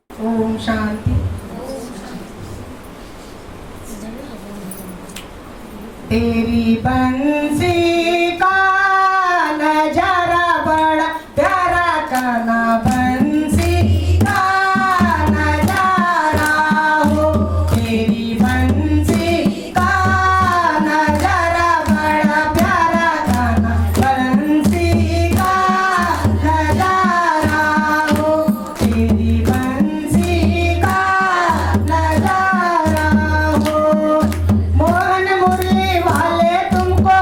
ओम शांति। तेरी बंसी का नजारा बड़ा प्यारा काना बंसी का नजारा हो। तेरी बंसी का नजारा बड़ा प्यारा काना बंसी का नजारा हो। तेरी बंसी का नजारा हो। मोहन मुरली वाले तुमको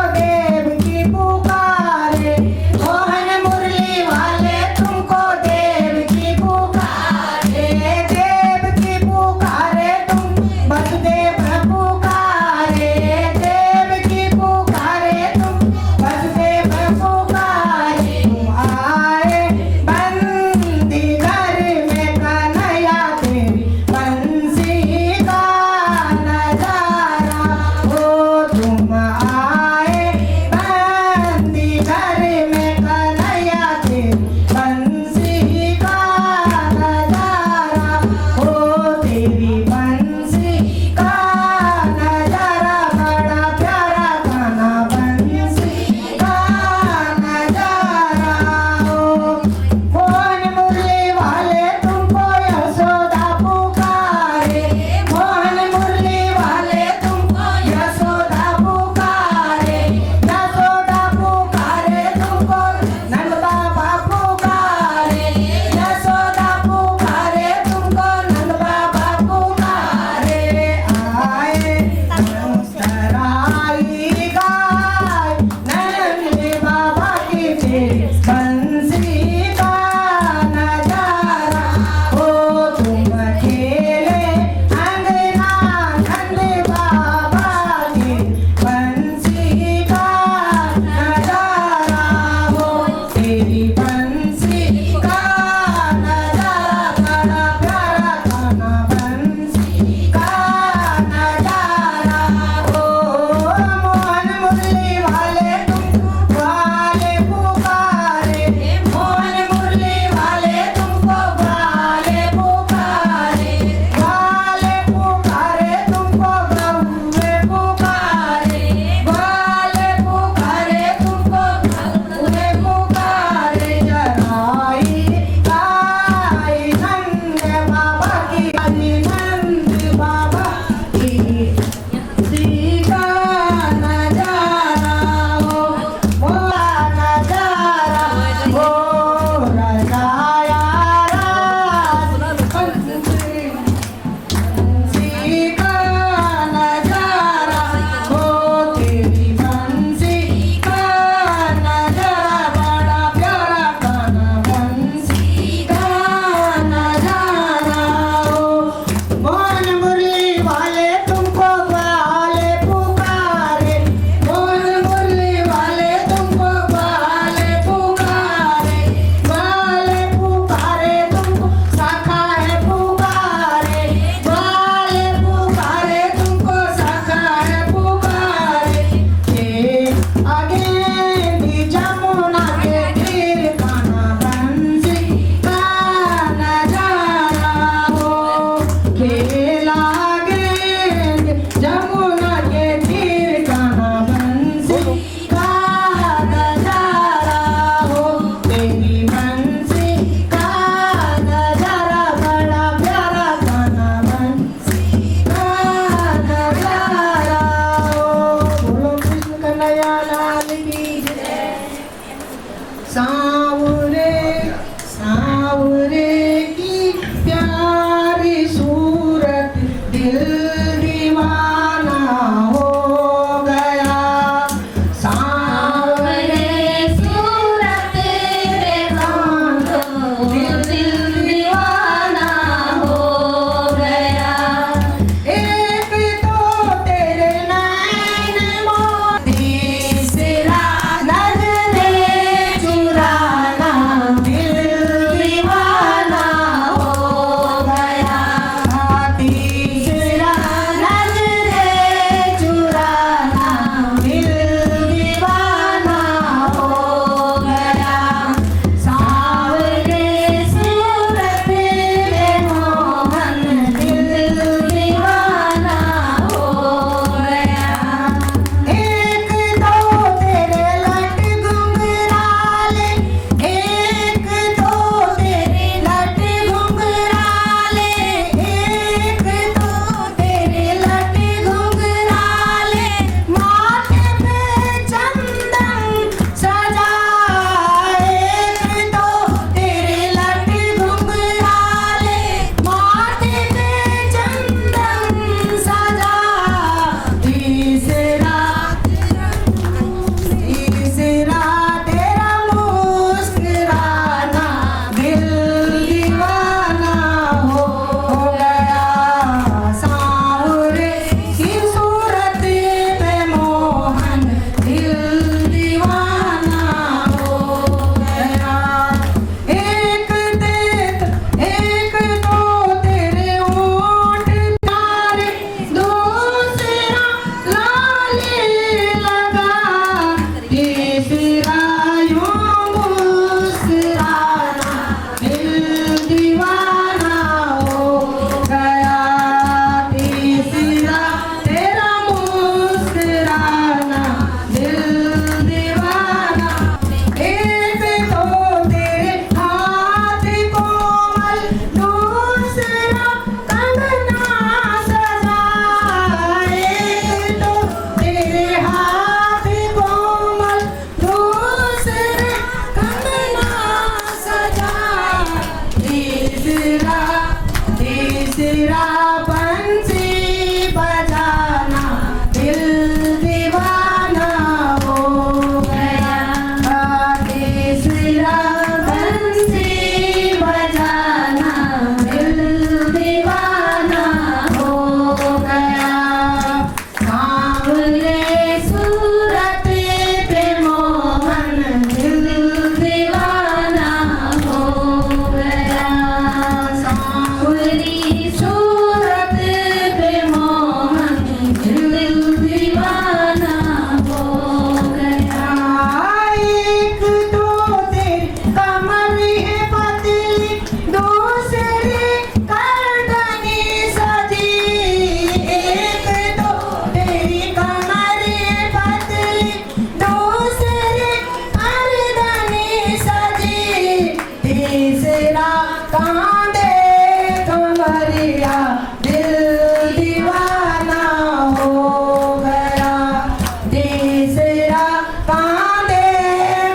तीसरा कांधे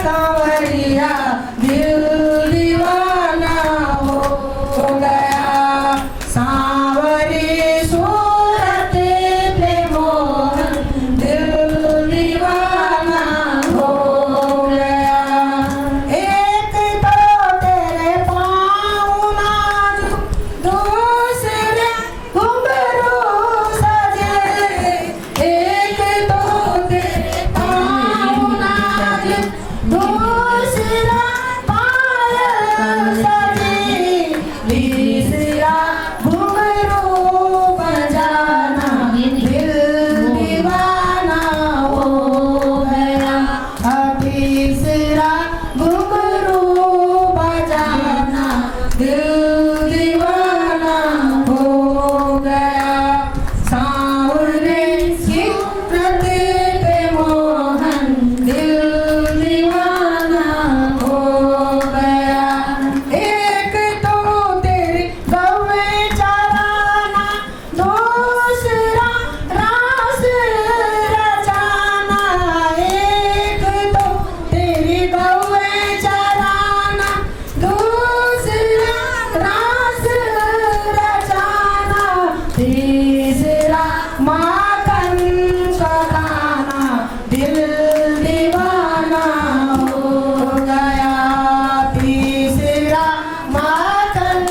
कंवरिया दिल दीवाना हो गया सांवरी सूरत पे मोहन दिल दीवाना हो गया एक तो तेरे पाँव नाजुक दूसरे घुंघरू सजे एक तो तेरे पाँव नाजुक दूसरा पायल सजे तीसरा घुंघरू बजाना दिल दीवाना हो गया तीसरा घुंघरू बजाना दिल दीवाना हो गया सांवरे सूरत पे मोहन दिल दीवाना हो गया एक तो तेरी गौवे चराना दूसरा रास रचाना एक तो तेरी गौवे चराना दूसरा रास रचाना तीसरा माखन चलाना दिल दीवाना हो गया तीसरा माखन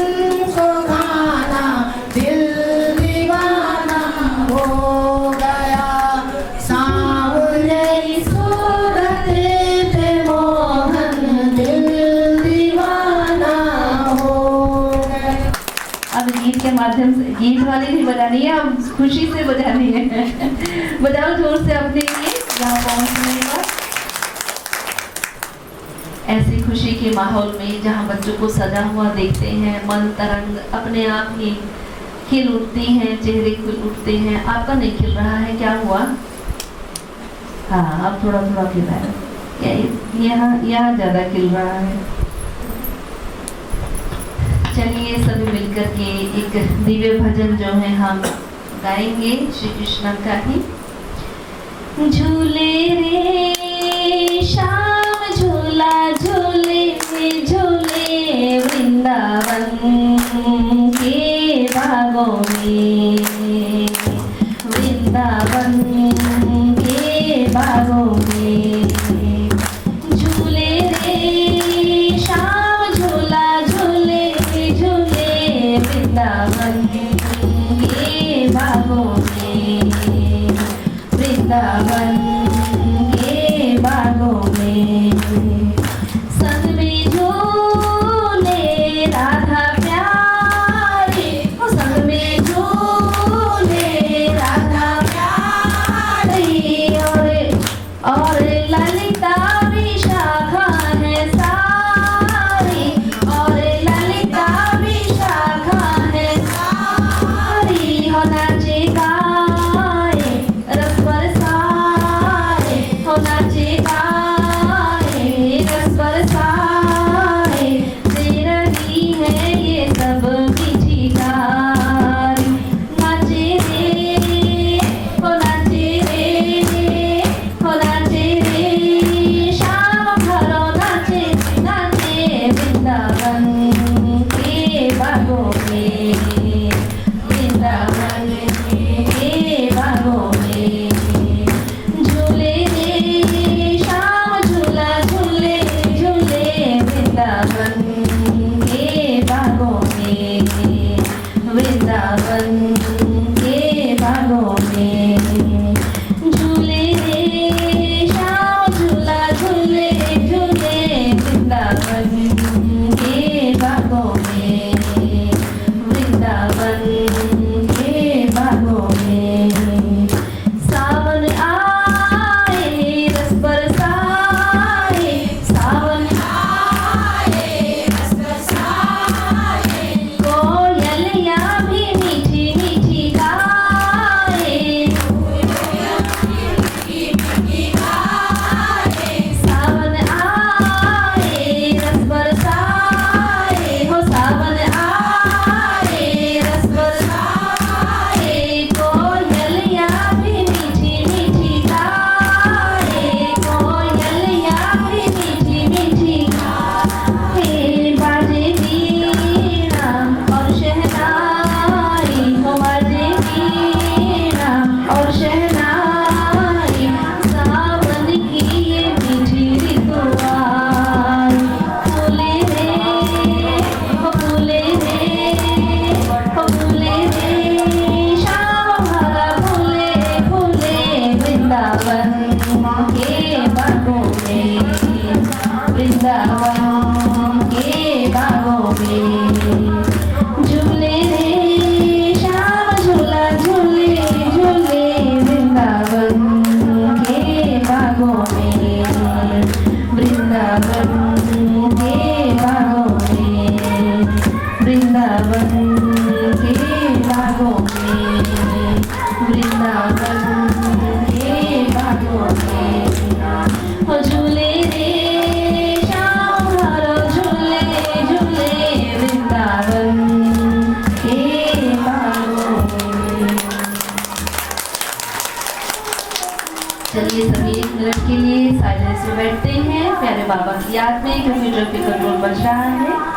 सुखाना दिल दीवाना हो गया सांवरे सूरत पे मोहन दिल दीवाना हो गया। अब गीत के माध्यम से गीत वाली नहीं बजानी है, अब खुशी से बजानी है। बजाओ जोर से अपने लिए यहाँ पहुँचने का। ऐसी खुशी के माहौल में जहाँ बच्चों को सजा हुआ देखते हैं, मन तरंग अपने आप ही खिल उठती हैं, चेहरे खिल उठते हैं। आपका नहीं खिल रहा है, क्या हुआ? हाँ, अब थोड़ा थोड़ा खिल रहा है। क्या यहाँ यहाँ ज्यादा खिल रहा है? चलिए सभी मिलकर के एक दिव्य भजन जो है हम गाएंगे श्री कृष्ण का ही। झूले रे श्याम झूला झूले झूले वृंदावन के बागों में वृंदावन के बागों में झूले रे श्याम झूला झूले झूले वृंदावन के बागों में वृंदावन के बागों में संग में झूले राधा प्यारी संग में झूले राधा प्यारी और ललिता विशाखा है सारी और ललिता विशाखा है सारी हो नाचे गाए रस बरसाए हो नाचे गाए रस बरसाए दे रही है ये सब बिछिगारी नाचे रे हो नाचे रे हो नाचे रे श्याम भरो नाचे नाचे वृंदावन के बागों में वृंदावन के बागों में झूले रे श्याम के बागों में, वृंदावन के बागों में झूले रे श्याम झूला झूले झूले, वृंदावन के बागों में, वृंदावन के बागों में, वृंदावन के बागों में, वृंदावन के बागों में ओ झूले रे श्याम हरो झूले झूले, वृंदावन के बागों में। चलिए सभी 1 मिनट के लिए साइलेंस में बैठते हैं प्यारे बाबा की याद में, क्योंकि ट्रैफिक कंट्रोल बच रहा है।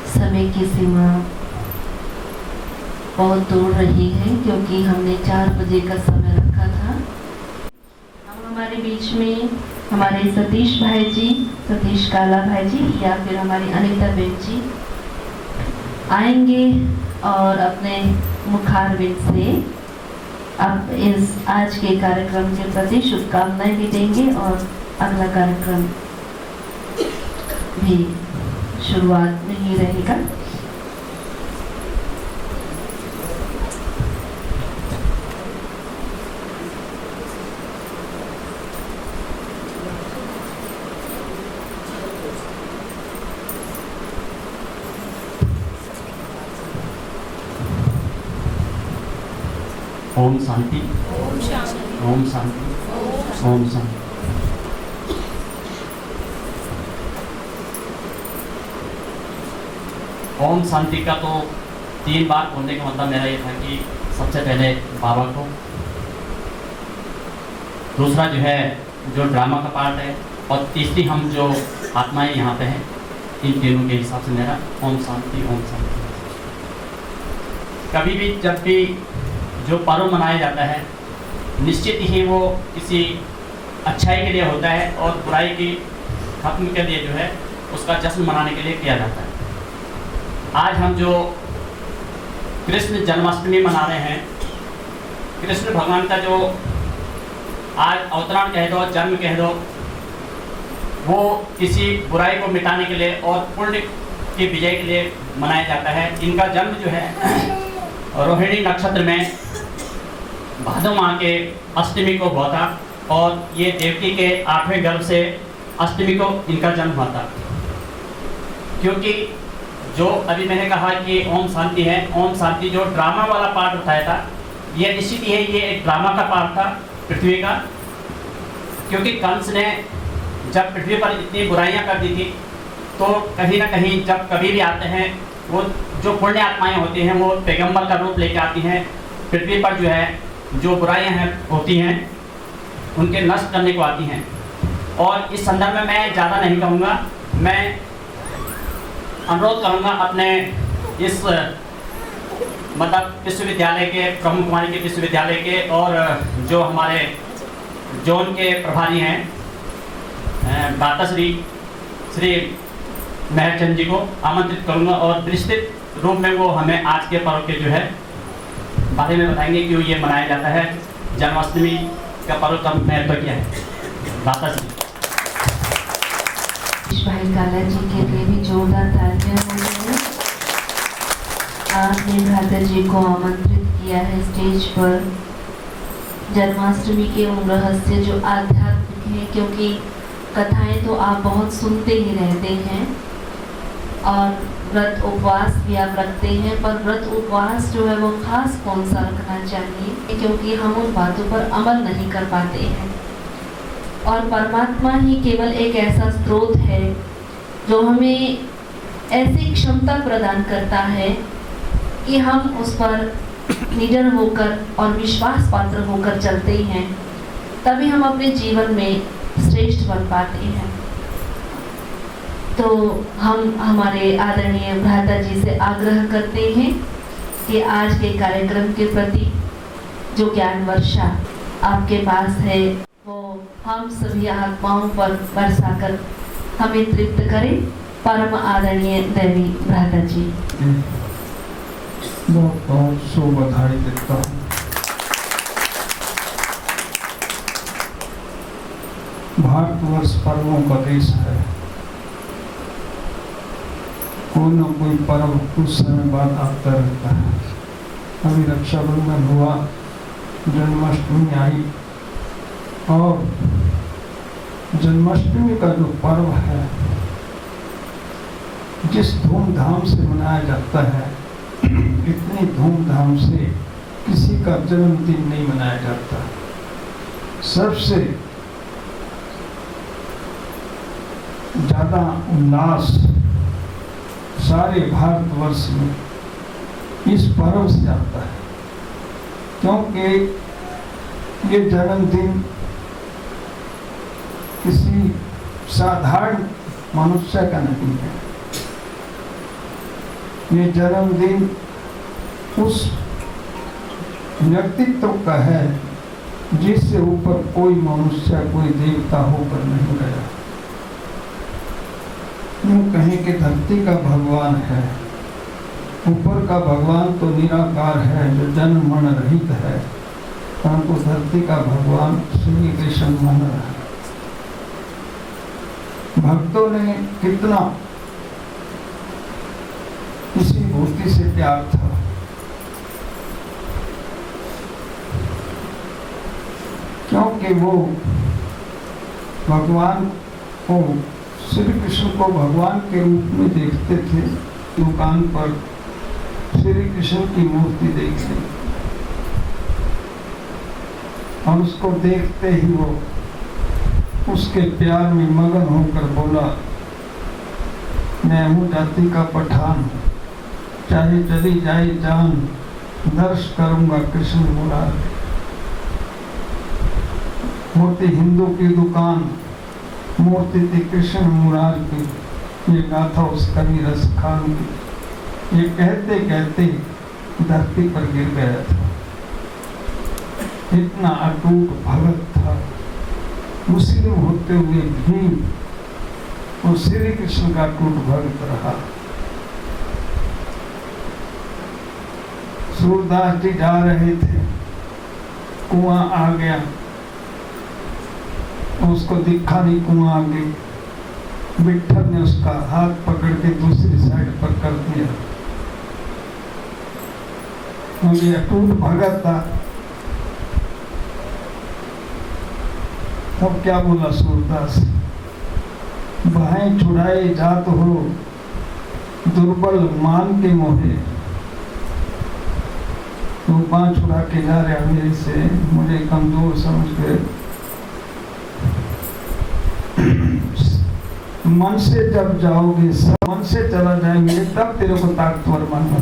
समय की सीमा बहुत दूर रही है, क्योंकि हमने 4 बजे का समय रखा था। हम हमारे बीच में हमारे सतीश भाई जी, सतीश काला भाई जी या फिर हमारी अनीता बेन जी आएंगे और अपने मुखारविंद से अब इस आज के कार्यक्रम के प्रति शुभकामनाएं भी देंगे और अगला कार्यक्रम भी शुरुआत में ही रहेगा। ओम शांति, ओम शांति, ओम शांति, ओम शांति। ओम शांति का तो 3 बार बोलने का मतलब मेरा ये था कि सबसे पहले बाबा को, दूसरा जो ड्रामा का पार्ट है, और तीसरी हम जो आत्माएं यहाँ पे हैं, इन तीनों के हिसाब से मेरा ओम शांति, ओम शांति। कभी भी जब भी जो पर्व मनाया जाता है, निश्चित ही वो किसी अच्छाई के लिए होता है और बुराई की खत्म के लिए उसका जश्न मनाने के लिए किया जाता है। आज हम जो कृष्ण जन्माष्टमी मना रहे हैं, कृष्ण भगवान का जो आज अवतरण कह दो, जन्म कह दो, वो किसी बुराई को मिटाने के लिए और पुण्य की विजय के लिए मनाया जाता है। इनका जन्म रोहिणी नक्षत्र में भादो माह के अष्टमी को हुआ था, और ये देवकी के 8वें गर्भ से अष्टमी को इनका जन्म हुआ था। क्योंकि जो अभी मैंने कहा कि ओम शांति है, ओम शांति जो ड्रामा वाला पार्ट उठाया था, ये निश्चित ही है, ये एक ड्रामा का पार्ट था पृथ्वी का। क्योंकि कंस ने जब पृथ्वी पर इतनी बुराइयां कर दी थी, तो कहीं ना कहीं जब कभी भी आते हैं वो जो पुण्य आत्माएं होती हैं वो पैगंबर का रूप लेके आती हैं पृथ्वी पर, जो है जो बुराइयां हैं होती हैं उनके नष्ट करने को आती हैं। और इस संदर्भ में मैं ज़्यादा नहीं कहूँगा, मैं अनुरोध करूँगा अपने इस मतलब विश्वविद्यालय के ब्रह्म कुमारी के विश्वविद्यालय के और जो हमारे जोन के प्रभारी हैं दाताश्री श्री महरचंद जी को आमंत्रित करूंगा और विस्तृत रूप में वो हमें आज के पर्व के जो है बारे में बताएंगे क्यों ये मनाया जाता है, जन्माष्टमी का पर्व का महत्व क्या है। दाताश्री भाई काला जी के लिए भी जोरदार तालियां हो रही हैं। आपने भ्राता जी को आमंत्रित किया है स्टेज पर। जन्माष्टमी के उन रहस्य जो आध्यात्मिक हैं, क्योंकि कथाएं तो आप बहुत सुनते ही रहते हैं और व्रत उपवास भी आप रखते हैं, पर व्रत उपवास जो है वो खास कौन सा रखना चाहिए, क्योंकि हम उन बातों पर अमल नहीं कर पाते हैं। और परमात्मा ही केवल एक ऐसा स्रोत है जो हमें ऐसी क्षमता प्रदान करता है कि हम उस पर निडर होकर और विश्वास पात्र होकर चलते हैं, तभी हम अपने जीवन में श्रेष्ठ बन पाते हैं। तो हम हमारे आदरणीय भ्राता जी से आग्रह करते हैं कि आज के कार्यक्रम के प्रति जो ज्ञान वर्षा आपके पास है वो हम सभी आत्माओं पर बरसाकर हमें तृप्त करें। परम आदरणीय देवी भ्राता जी, बहुत बहुत शुभ बधाई देता हूँ। भारतवर्ष पर्वों का देश है। कोई न कोई पर्व कुछ समय बाद आता रहता है। अभी रक्षाबंधन हुआ, जन्माष्टमी आई, और जन्माष्टमी का जो पर्व है जिस धूमधाम से मनाया जाता है, इतनी धूमधाम से किसी का जन्मदिन नहीं मनाया जाता। सबसे ज्यादा उल्लास सारे भारतवर्ष में इस पर्व से आता है, क्योंकि ये जन्मदिन किसी साधारण मनुष्य का नहीं है। ये जन्मदिन उस व्यक्तित्व का है जिससे ऊपर कोई मनुष्य, कोई देवता होकर नहीं गया। यूं कहें कि धरती का भगवान है। ऊपर का भगवान तो निराकार है, जो जन्म मरण रहित है, परंतु धरती का भगवान श्री कृष्ण मन है। भक्तों ने कितना इसी मूर्ति से प्यार था। क्योंकि वो भगवान को, श्री कृष्ण को भगवान के रूप में देखते थे। दुकान पर श्री कृष्ण की मूर्ति देख ली और उसको देखते ही वो उसके प्यार में मगन होकर बोला, मैं हूँ जाति का पठान, चाहे चली जाए जान, दर्श करूंगा कृष्ण मुरार। होती हिंदू की दुकान, मूर्ति थी कृष्ण मुरार की। ये गाथा उस कवि रस खान की। ये कहते कहते धरती पर गिर गया था। इतना अटूट भगत था। मुस्लिम होते हुए भी वो श्री कृष्ण का अटूट भगत रहा। सूरदास जी जा रहे थे, कुआं आ गया, उसको दिखा नहीं कुआं आगे। विठल ने उसका हाथ पकड़ के दूसरी साइड पर कर दिया। मुझे अटूट भगत था। तब क्या बोला सूरदास, बाहें छुड़ाए जात हो, दुर्बल मान के मोहे। तो बाँ छुड़ा के जा रहे मेरे से, मुझे कमजोर समझ गए। मन से जब जाओगे, सब मन से चला जाएंगे, तब तेरे को ताकतवर मानो,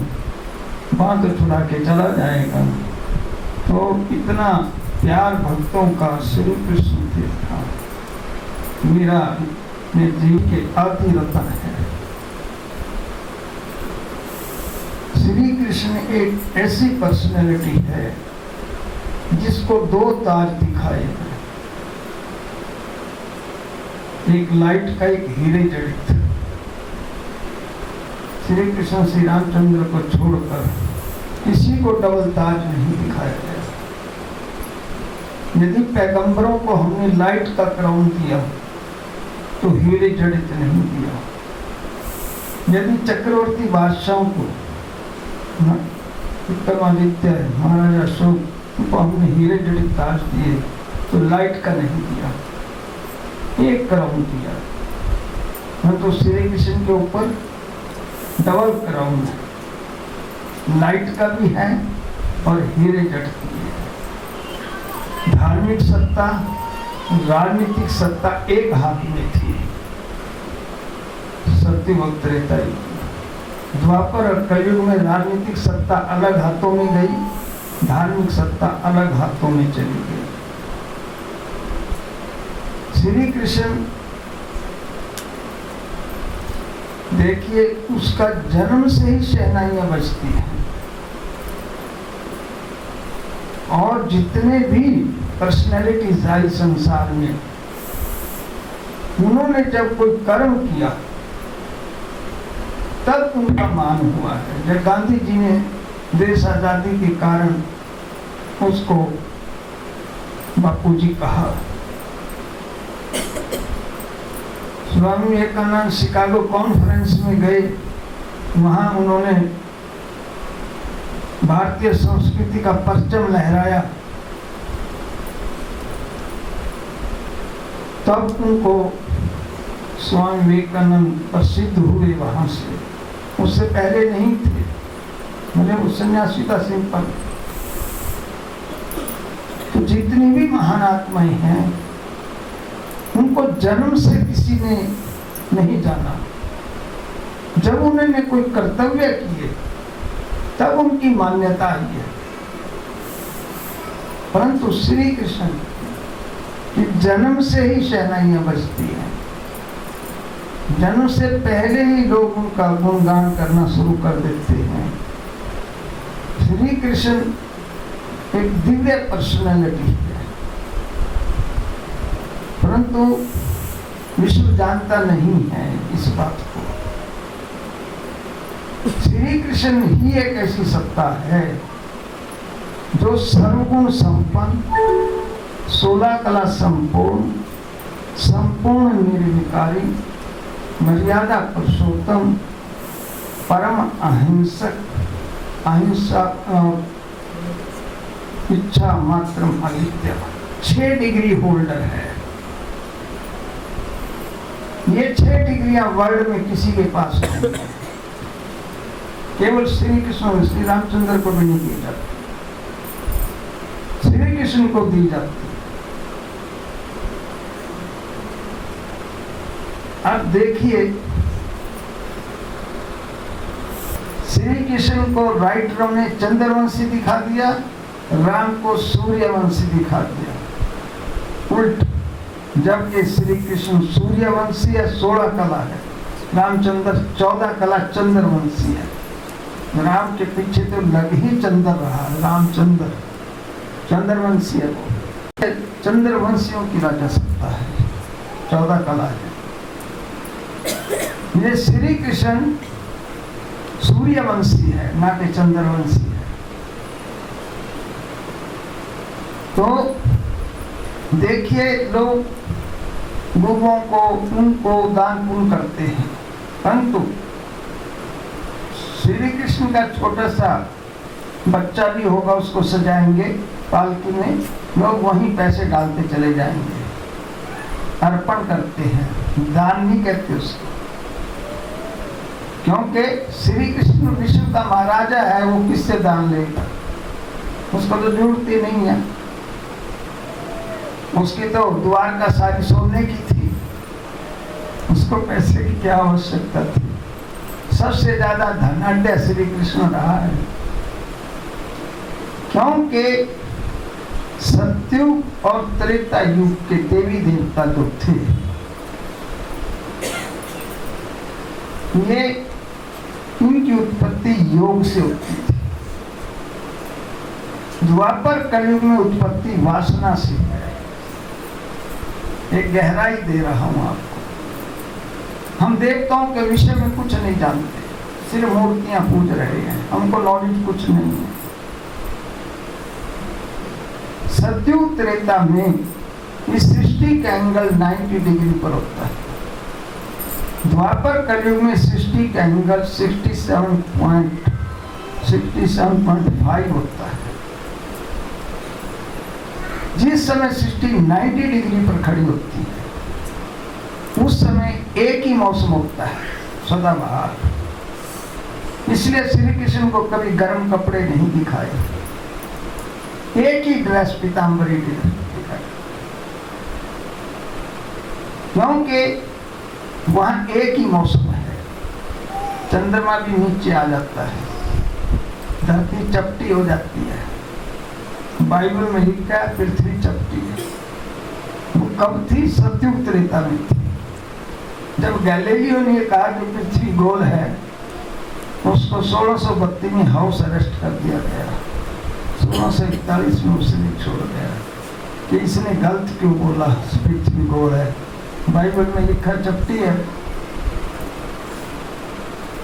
वहां तो छुड़ा के चला जाएगा। तो इतना प्यार भक्तों का श्री कृष्ण से था। मीरा ने जीव के अति रतन है। श्री कृष्ण एक ऐसी पर्सनैलिटी है जिसको दो ताज दिखाए हैं, एक लाइट का, एक हीरे जड़ित। श्री कृष्ण श्री रामचंद्र को छोड़कर किसी को डबल ताज नहीं दिखाया गया। यदि पैगंबरों को हमने लाइट का क्राउन दिया तो हीरे जड़ित नहीं दिया। यदि चक्रवर्ती बादशाहों को, विक्रमादित्य महाराजा अशोक को हमने हीरे जड़ित ताज दिए तो लाइट का नहीं दिया, एक क्राउन दिया। तो श्री कृष्ण के ऊपर डबल क्राउन है, लाइट का भी है और हीरे जड़ित भी है। धार्मिक सत्ता, राजनीतिक सत्ता एक हाथ में थी सत्य वक्त रहता ही। द्वापर और कलयुग में राजनीतिक सत्ता अलग हाथों में गई, धार्मिक सत्ता अलग हाथों में चली गई। श्री कृष्ण देखिए, उसका जन्म से ही शहनाइयां बजती हैं, और जितने भी पर्सनैलिटीज आई संसार में, उन्होंने जब कोई कर्म किया तब उनका मान हुआ है। जब गांधी जी ने देश आजादी के कारण उसको बापूजी कहा, स्वामी विवेकानंद शिकागो कॉन्फ्रेंस में गए, वहां उन्होंने भारतीय संस्कृति का परचम लहराया, तब उनको स्वामी विवेकानंद प्रसिद्ध हुए वहां से। उससे पहले नहीं थे, मुझे वो सन्यासी था सिंपल। तो जितनी भी महान आत्माएं हैं, उनको जन्म से किसी ने नहीं जाना। जब उन्होंने कोई कर्तव्य किए तब उनकी मान्यता आई है। परंतु श्री कृष्ण की जन्म से ही शहनाइयां बजती हैं। जन्म से पहले ही लोग उनका गुणगान करना शुरू कर देते हैं। श्री कृष्ण एक दिव्य पर्सनैलिटी है, परंतु विश्व जानता नहीं है इस बात को। श्री कृष्ण ही एक ऐसी सत्ता है जो सर्वगुण संपन्न, 16 कला संपूर्ण, संपूर्ण निर्विकारी, मर्यादा पुरुषोत्तम, परम अहिंसक, अहिंसा, इच्छा मात्र अविद्या, 6 डिग्री होल्डर है। ये 6 डिग्रियां वर्ल्ड में किसी के पास नहीं है। केवल श्री कृष्ण, श्री रामचंद्र को भी नहीं दी जाती, श्री कृष्ण को दी जाती। अब देखिए, श्री कृष्ण को राइटरों ने चंद्रवंशी दिखा दिया, राम को सूर्यवंशी दिखा दिया। उल्ट, जबकि श्री कृष्ण सूर्यवंशी है, 16 कला है, रामचंद्र 14 कला चंद्रवंशी है। राम के पीछे तो लग ही चंद्र रहा, रामचंद्र चंद्रवंशी है। वो चंद्रवंशियों की राजा सत्ता है, 14 कला है। ये श्री कृष्ण सूर्यवंशी है, ना कि चंद्रवंशी है। तो देखिए, लोग लोगों को, उनको दान पुण्य करते हैं, परंतु श्री कृष्ण का छोटा सा बच्चा भी होगा, उसको सजाएंगे पालकी में, लोग वहीं पैसे डालते चले जाएंगे, अर्पण करते हैं, दान नहीं कहते उसको। क्योंकि श्री कृष्ण विश्व का महाराजा है, वो किससे दान लेगा? उसको तो जरूरत ही नहीं है। उसकी तो द्वारका सारी सोने की थी, उसको पैसे की क्या आवश्यकता थी? सबसे ज्यादा धनाढ्य श्री कृष्ण रहा है, क्योंकि सतयुग और त्रेता युग के देवी देवता जो थे, ये इनकी उत्पत्ति योग से होती थी। द्वापर कलयुग में उत्पत्ति वासना से है। एक गहराई दे रहा हूं आपको। हम देवताओं के विषय में कुछ नहीं जानते, सिर्फ मूर्तियां पूज रहे हैं, हमको नॉलेज कुछ नहीं है। सतयुग त्रेता में इस सृष्टि का एंगल 90 डिग्री पर होता है। द्वापर कलयुग में सृष्टि का एंगल 67.5 होता है। जिस समय सृष्टि 90 डिग्री पर खड़ी होती है, उस समय एक ही मौसम होता है, सदाबहार। इसलिए श्री कृष्ण को कभी गर्म कपड़े नहीं दिखाए, एक ही ड्रेस पीताम्बरी दिखाई, क्योंकि वहां एक ही मौसम है। चंद्रमा भी नीचे आ जाता है, धरती चपटी हो जाती है। बाइबल में लिखा है पृथ्वी चपटी है। वो कब थी? सतयुग त्रेता में थी। जब गैलीलियो ने कहा कि पृथ्वी गोल है, उसको 1632 में हाउस अरेस्ट कर दिया गया। 1641 में उसे छोड़ गया कि इसने गलत क्यों बोला, पृथ्वी गोल है, बाइबल में लिखा चपटी है।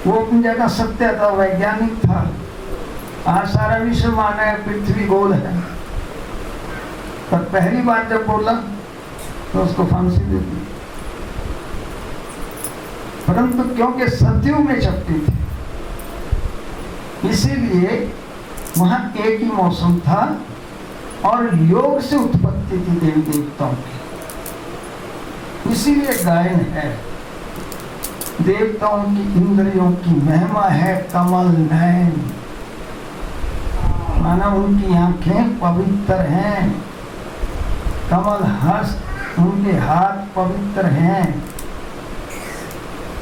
वो अपनी जगह सत्य था, वैज्ञानिक था। आज सारा विश्व माना है पृथ्वी गोल है, पर पहली बार जब बोला तो उसको फांसी दे दी। परंतु क्योंकि सतयुग में चपटी थी, इसीलिए वहां एक ही मौसम था और योग से उत्पत्ति थी देवी देवताओं की। इसीलिए गायन है। देवताओं की इंद्रियों की महिमा है कमल नयन, माना उनकी आंखें पवित्र हैं, कमल हस्त उनके हाथ पवित्र हैं,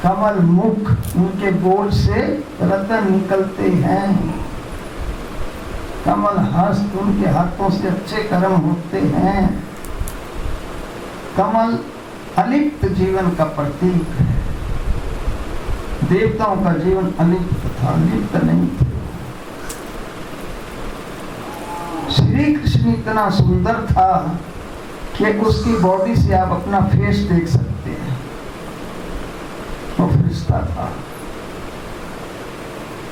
कमल मुख उनके बोल से रतन निकलते हैं, कमल हस्त उनके हाथों से अच्छे कर्म होते हैं, कमल अलिप्त जीवन का प्रतीक है। देवताओं का जीवन अलिप्त था, लिप्त नहीं था। श्री कृष्ण इतना सुंदर था कि उसकी बॉडी से आप अपना फेस देख सकते हैं। वो फरिश्ता था।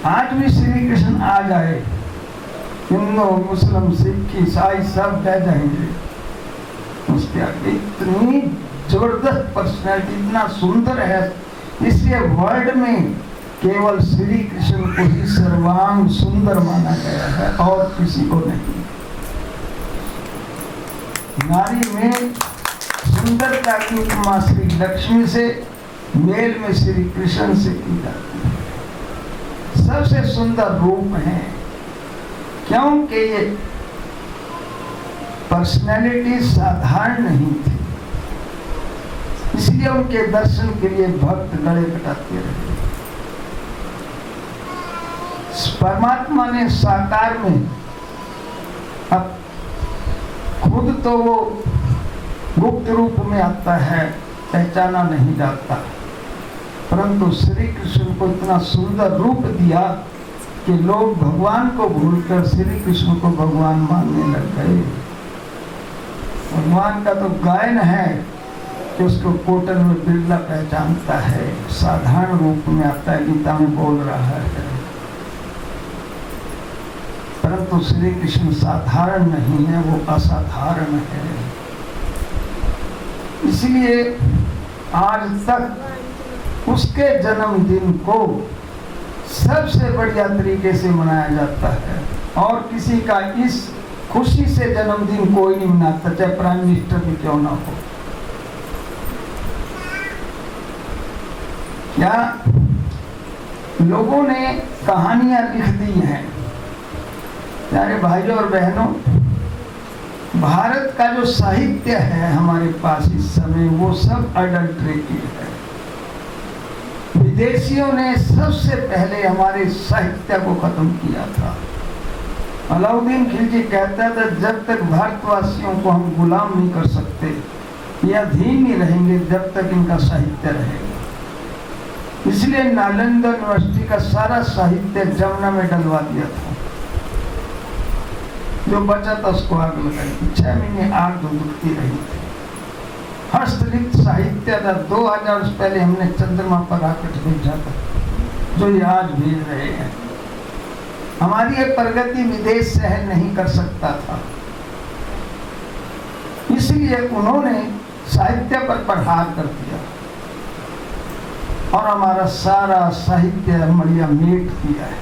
आज भी श्री कृष्ण आ जाए, हिंदू मुस्लिम सिख ईसाई सब रह जाएंगे, उसके आगे इतनी जबरदस्त पर्सनैलिटी, इतना सुंदर है। इसलिए वर्ल्ड में केवल श्री कृष्ण को ही सर्वांग सुंदर माना गया है और किसी को नहीं। नारी में सुंदरता की उपमा श्री लक्ष्मी से, मेल में श्री कृष्ण से की जाती है। सबसे सुंदर रूप है, क्योंकि ये पर्सनैलिटी साधारण नहीं थी। इसलिए उनके दर्शन के लिए भक्त गले कटाते रहे। परमात्मा ने साकार में, अब खुद तो वो गुप्त रूप में आता है, पहचाना नहीं जाता, परंतु श्री कृष्ण को इतना सुंदर रूप दिया कि लोग भगवान को भूलकर श्री कृष्ण को भगवान मानने लग गए। भगवान का तो गायन है कि उसको कोटल में बिरला पहचानता है, साधारण रूप में आता है, गीता में बोल रहा है। परंतु श्री कृष्ण साधारण नहीं है, वो असाधारण है। इसलिए आज तक उसके जन्मदिन को सबसे बढ़िया तरीके से मनाया जाता है, और किसी का इस खुशी से जन्मदिन कोई नहीं मनाता, चाहे प्राइम मिनिस्टर भी क्यों ना हो। क्या लोगों ने कहानियां लिख दी हैं। प्यारे भाइयों और बहनों, भारत का जो साहित्य है हमारे पास इस समय, वो सब अडल्ट्रेटेड है। विदेशियों ने सबसे पहले हमारे साहित्य को खत्म किया था। अलाउद्दीन खिलजी कहता था जब तक भारतवासियों को हम गुलाम नहीं कर सकते या अधीन नहीं रहेंगे जब तक इनका साहित्य रहेगा। इसलिए नालंदा यूनिवर्सिटी का सारा साहित्य जमुना में डलवा दिया था। जो बचा था उसको आग लगाई थी। 6 महीने आग दुखती रही थी। हस्तलिखित साहित्य था। 2000 वर्ष पहले हमने चंद्रमा पर रॉकेट भेजा था, जो ये आज भेज रहे हैं। हमारी ये प्रगति विदेश सहन नहीं कर सकता था, इसलिए उन्होंने साहित्य पर प्रहार कर दिया और हमारा सारा साहित्य मड़िया मेट दिया है।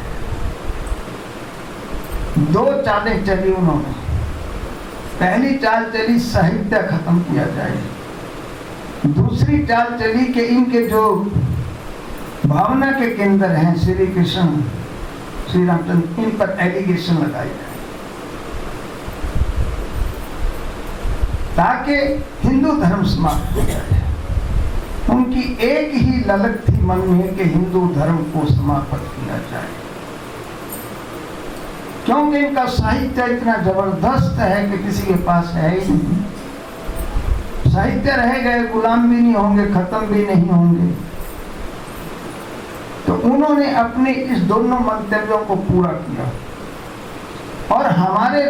2 चालें चली उन्होंने। पहली चाल चली साहित्य खत्म किया जाए। दूसरी चाल चली कि इनके जो भावना के केंद्र हैं श्री कृष्ण श्री रामचंद्र, इन पर एलिगेशन लगाई जाए ताकि हिंदू धर्म समाप्त हो जाए। उनकी एक ही ललक थी मन में कि हिंदू धर्म को समाप्त किया जाए, क्योंकि इनका साहित्य इतना जबरदस्त है कि किसी के पास है ही नहीं। साहित्य रह गए, गुलाम भी नहीं होंगे, खत्म भी नहीं होंगे। तो उन्होंने अपने इस दोनों मंतव्यों को पूरा किया और हमारे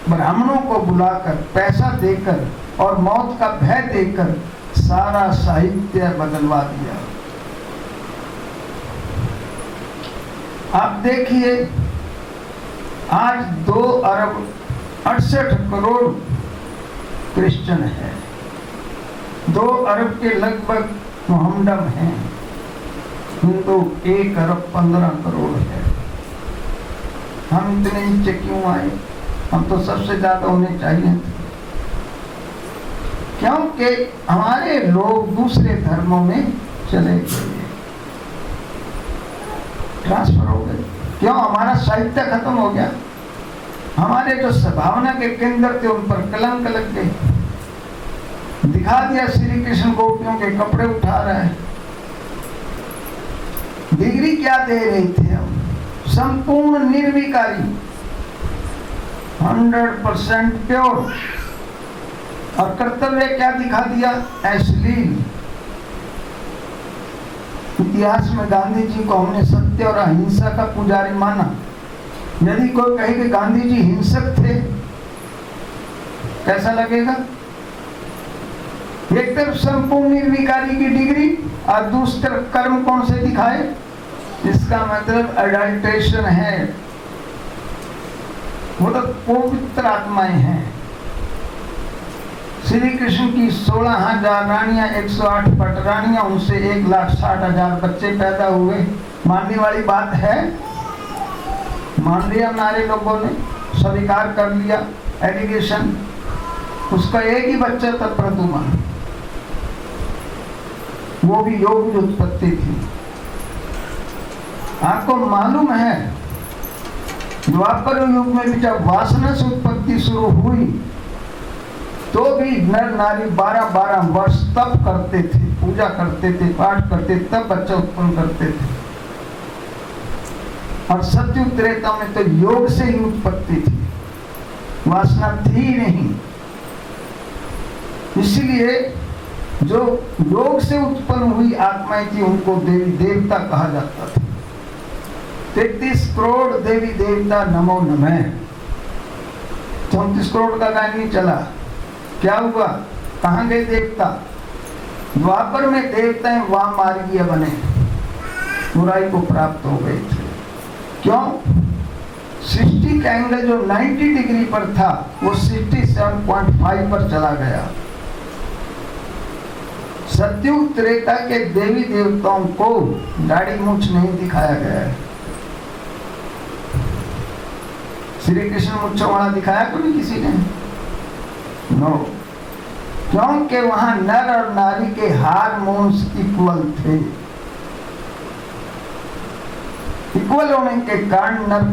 ब्राह्मणों को बुलाकर पैसा देकर और मौत का भय देकर सारा साहित्य बदलवा दिया। आप देखिए आज 2 अरब 68 करोड़ क्रिश्चियन है, 2 अरब के लगभग मोहम्मडन हैं, हिंदू 1 अरब 15 करोड़ है। हम इतने नीचे क्यों आए? हम तो सबसे ज्यादा होने चाहिए थे, क्योंकि हमारे लोग दूसरे धर्मों में चले गए, ट्रांसफर हो गए। क्यों? हमारा साहित्य खत्म हो गया। हमारे जो सद्भावना के केंद्र थे उन पर कलंक लग गए। दिखा दिया श्री कृष्ण गोपियों के कपड़े उठा रहा है। डिग्री क्या दे रहे थे हम? संपूर्ण निर्विकारी, 100% प्योर। और कर्तव्य क्या दिखा दिया? अश्लील। इतिहास में गांधी जी को हमने सत्य और अहिंसा का पुजारी माना। यदि कोई कहे कि गांधी जी हिंसक थे, कैसा लगेगा? एक तरफ संपूर्ण निर्विकारी की डिग्री और दूसरी तरफ कर्म कौन से दिखाए? इसका मतलब अडल्ट्रेशन है। वो तो पवित्र आत्माएं हैं। श्री कृष्ण की 16,000 रानियां, 108 पटरानियां, उनसे 1,60,000 बच्चे पैदा हुए। मानने वाली बात है? मान लिया हमारे लोगों ने, स्वीकार कर लिया एलिगेशन। उसका एक ही बच्चा था प्रद्युम्न, वो भी योग की उत्पत्ति थी। आपको मालूम है द्वापर युग में भी जब वासना से उत्पत्ति शुरू हुई तो भी नर नारी 12-12 वर्ष तप करते थे, पूजा करते थे, पाठ करते, तब बच्चा उत्पन्न करते थे। और सत्युग त्रेता में तो योग से ही उत्पत्ति थी, वासना थी ही नहीं। इसलिए जो योग से उत्पन्न हुई आत्माएं थी उनको देवी देवता कहा जाता था। 33 करोड़ देवी देवता नमो नमः। 34 करोड़ का गाय नहीं चला। क्या हुआ? कहाँ गए देवता? द्वापर में देवताएं वामार्गीय बने, बुराई को प्राप्त हो गए थे। क्यों? सृष्टि का एंगल जो 90 डिग्री पर था वो 67.5 पर चला गया। सत्युग त्रेता के देवी देवताओं को दाढ़ी मूछ नहीं दिखाया गया है। श्री कृष्ण मूछ वहां दिखाया कभी किसी ने? नो। क्योंकि वहां नर और नारी के हार्मोन्स इक्वल थे। इक्वल होने के कारण नर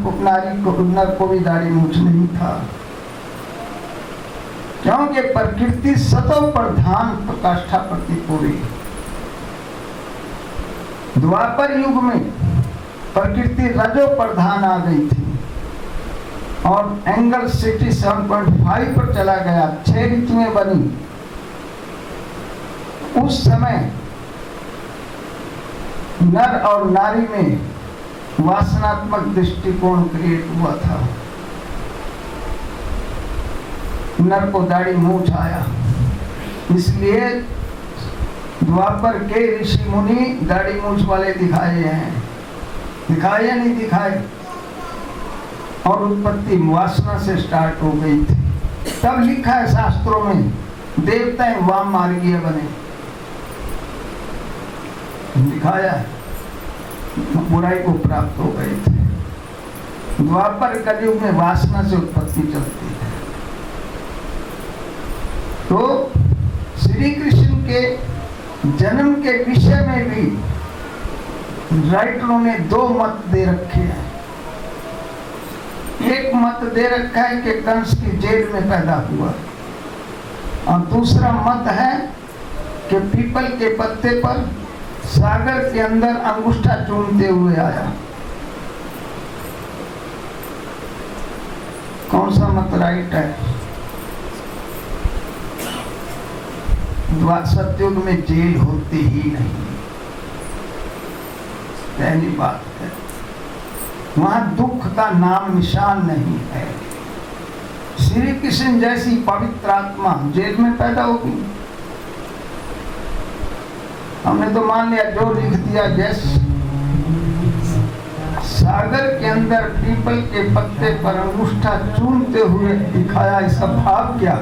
को भी दाढ़ी मूछ नहीं था, क्योंकि प्रकृति 100% प्रकाष्ठा प्रति पूरी। द्वापर युग में प्रकृति रजो प्रधान आ गई थी और एंगल सिटी 7.5 पर चला गया, 6 ऋतुएं बनी। उस समय नर और नारी में वासनात्मक दृष्टिकोण क्रिएट हुआ था। नर को दाढ़ी मूछ आया, इसलिए द्वापर के ऋषि मुनि दाढ़ी मूछ वाले दिखाए हैं, दिखाए या नहीं दिखाए। और उत्पत्ति वासना से स्टार्ट हो गई थी। तब लिखा है शास्त्रों में देवता वाम मार्गीय बने, दिखाया बुराई को प्राप्त हो गए थे। द्वापर कलयुग में वासना से उत्पत्ति चलती है। तो श्री कृष्ण के जन्म के विषय में भी राइटरों ने 2 मत दे रखे हैं। एक मत दे रखा है कि कंस की जेल में पैदा हुआ, और दूसरा मत है कि पीपल के पत्ते पर सागर के अंदर अंगूठा चूमते हुए आया। कौन सा मत राइट है? सतयुग में जेल होती ही नहीं, पहली बात है। वहां दुख का नाम निशान नहीं है। श्री कृष्ण जैसी पवित्र आत्मा जेल में पैदा होगी? हमने तो मान लिया, जो लिख दिया जैसे सागर के अंदर पीपल के पत्ते पर अंगूठा चूमते हुए दिखाया। इसका भाव क्या?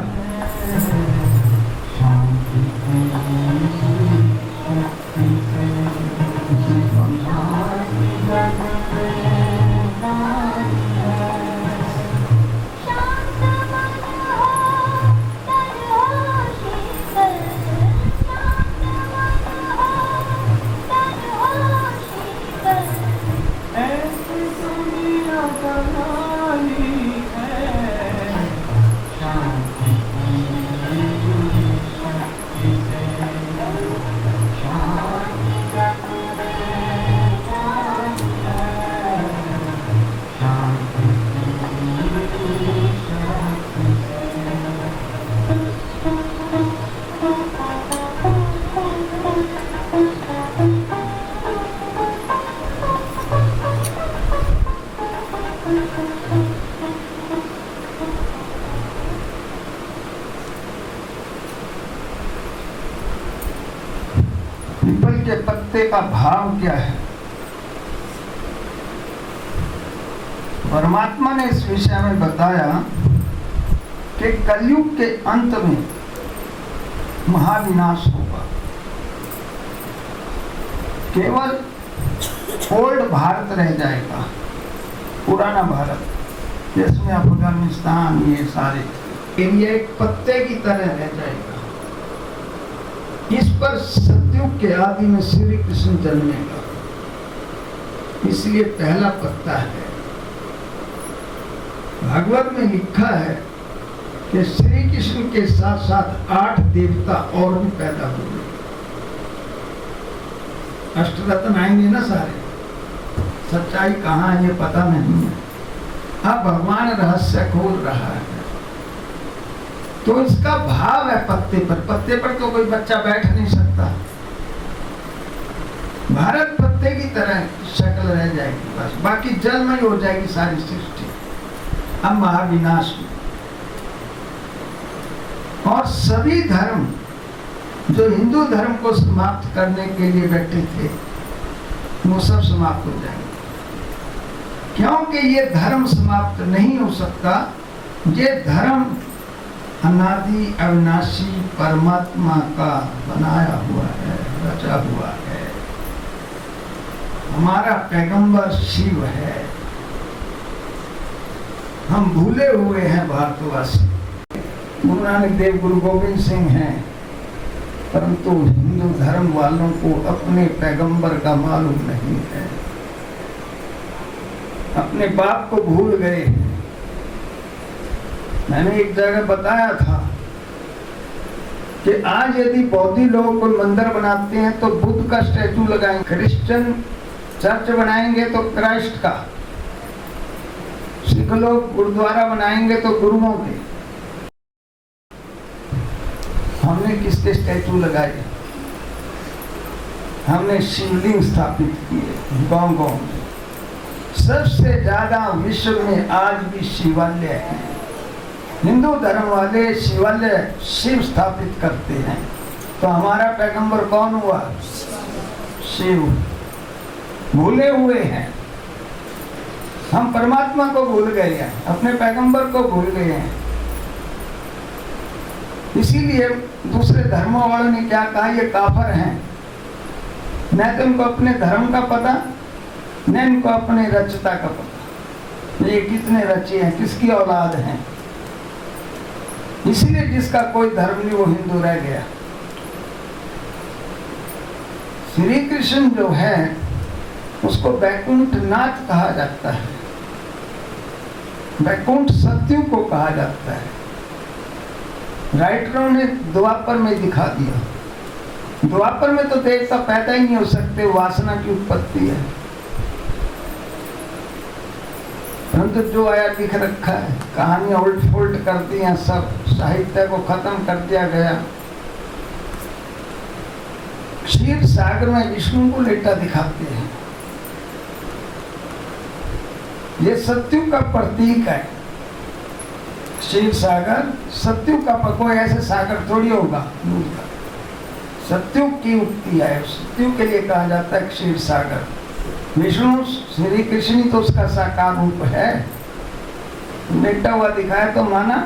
पीपल के पत्ते का भाव क्या है? परमात्मा ने इस विषय में बताया कि कलयुग के अंत में महाविनाश होगा। केवल ओल्ड भारत रह जाएगा, पुराना भारत, जिसमें अफगानिस्तान ये सारे एरिया एक पत्ते की तरह रह जाएगा। इस पर सतयुग के आदि में श्री कृष्ण जन्मेगा, इसलिए पहला पत्ता है। भागवत में लिखा है कि श्री कृष्ण के साथ साथ 8 देवता और भी पैदा हुए। अष्टरत्न आएंगे ना सारे, सच्चाई कहाँ है ये पता नहीं है। अब भगवान रहस्य खोल रहा है। तो इसका भाव है पत्ते पर। पत्ते पर तो कोई बच्चा बैठ नहीं सकता। भारत पत्ते की तरह शक्ल रह जाएगी बस, बाकी जलमय हो जाएगी सारी सृष्टि। अब महाविनाश और सभी धर्म जो हिंदू धर्म को समाप्त करने के लिए बैठे थे, वो सब समाप्त हो जाएंगे। क्योंकि ये धर्म समाप्त नहीं हो सकता। ये धर्म अनादि अविनाशी परमात्मा का बनाया हुआ है, रचा हुआ है। हमारा पैगंबर शिव है। हम भूले हुए हैं भारतवासी। गुरु नानक देव गुरु गोविंद सिंह हैं, परंतु हिंदू धर्म वालों को अपने पैगंबर का मालूम नहीं है। अपने बाप को भूल गए। मैंने एक जगह बताया था कि आज यदि बौद्धी लोग कोई मंदिर बनाते हैं तो बुद्ध का स्टैचू लगाएंगे, क्रिश्चियन चर्च बनाएंगे तो क्राइस्ट का, सिख लोग गुरुद्वारा बनाएंगे तो गुरुओं के। हमने किसके स्टैचू लगाए? हमने शिवलिंग स्थापित किए गांव-गांव में। सबसे ज्यादा विश्व में आज भी शिवालय है। हिंदू धर्म वाले शिवालय शिव स्थापित करते हैं, तो हमारा पैगंबर कौन हुआ? शिव। भूले हुए हैं हम, परमात्मा को भूल गए हैं, अपने पैगंबर को भूल गए हैं। इसीलिए दूसरे धर्मों वालों ने क्या कहा? ये काफर हैं। न तो इनको अपने धर्म का पता, न इनको अपने रचता का पता, ये कितने रचे हैं, किसकी औलाद हैं। इसीलिए जिसका कोई धर्म नहीं वो हिंदू रह गया। श्री कृष्ण जो है उसको वैकुंठ नाथ कहा जाता है, वैकुंठ सत्यु को कहा जाता है। राइटरों ने द्वापर में दिखा दिया। द्वापर में तो देवता पैदा ही नहीं हो सकते, वासना की उत्पत्ति है। परंतु जो आया दिख रखा है, कहानियां उल्ट फुल्ट कर दी हैं, सब साहित्य को खत्म कर दिया गया। क्षीर सागर में विष्णु को लेटा दिखाते हैं। ये सत्यु का प्रतीक है। क्षीर सागर सत्यु का, कोई ऐसे सागर थोड़ी होगा दूध का। सत्यु की उक्ति है, सत्यु के लिए कहा जाता है क्षीर सागर। विष्णु श्री कृष्ण तो उसका साकार रूप है, लेटा हुआ दिखाया तो माना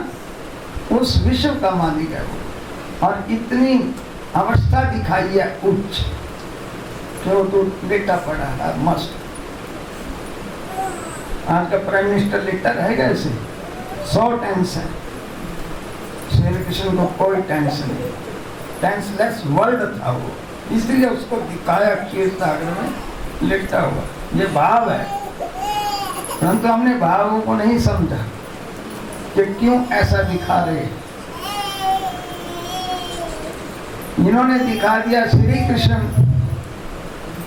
उस विश्व का मालिक है वो। और इतनी अवस्था दिखाई है उच्च, जो तो लेटा पड़ा है मस्त। आज का प्राइम मिनिस्टर लेटा रहेगा ऐसे, 100 टेंशन। श्री कृष्ण को कोई टेंशन नहीं, टेंशलेस वर्ल्ड था वो, इसलिए उसको दिखाया क्षीर सागर में लेटा हुआ। ये भाव है, परंतु हमने भावों को नहीं समझा कि क्यों ऐसा दिखा रहे। इन्होंने दिखा दिया। श्री कृष्ण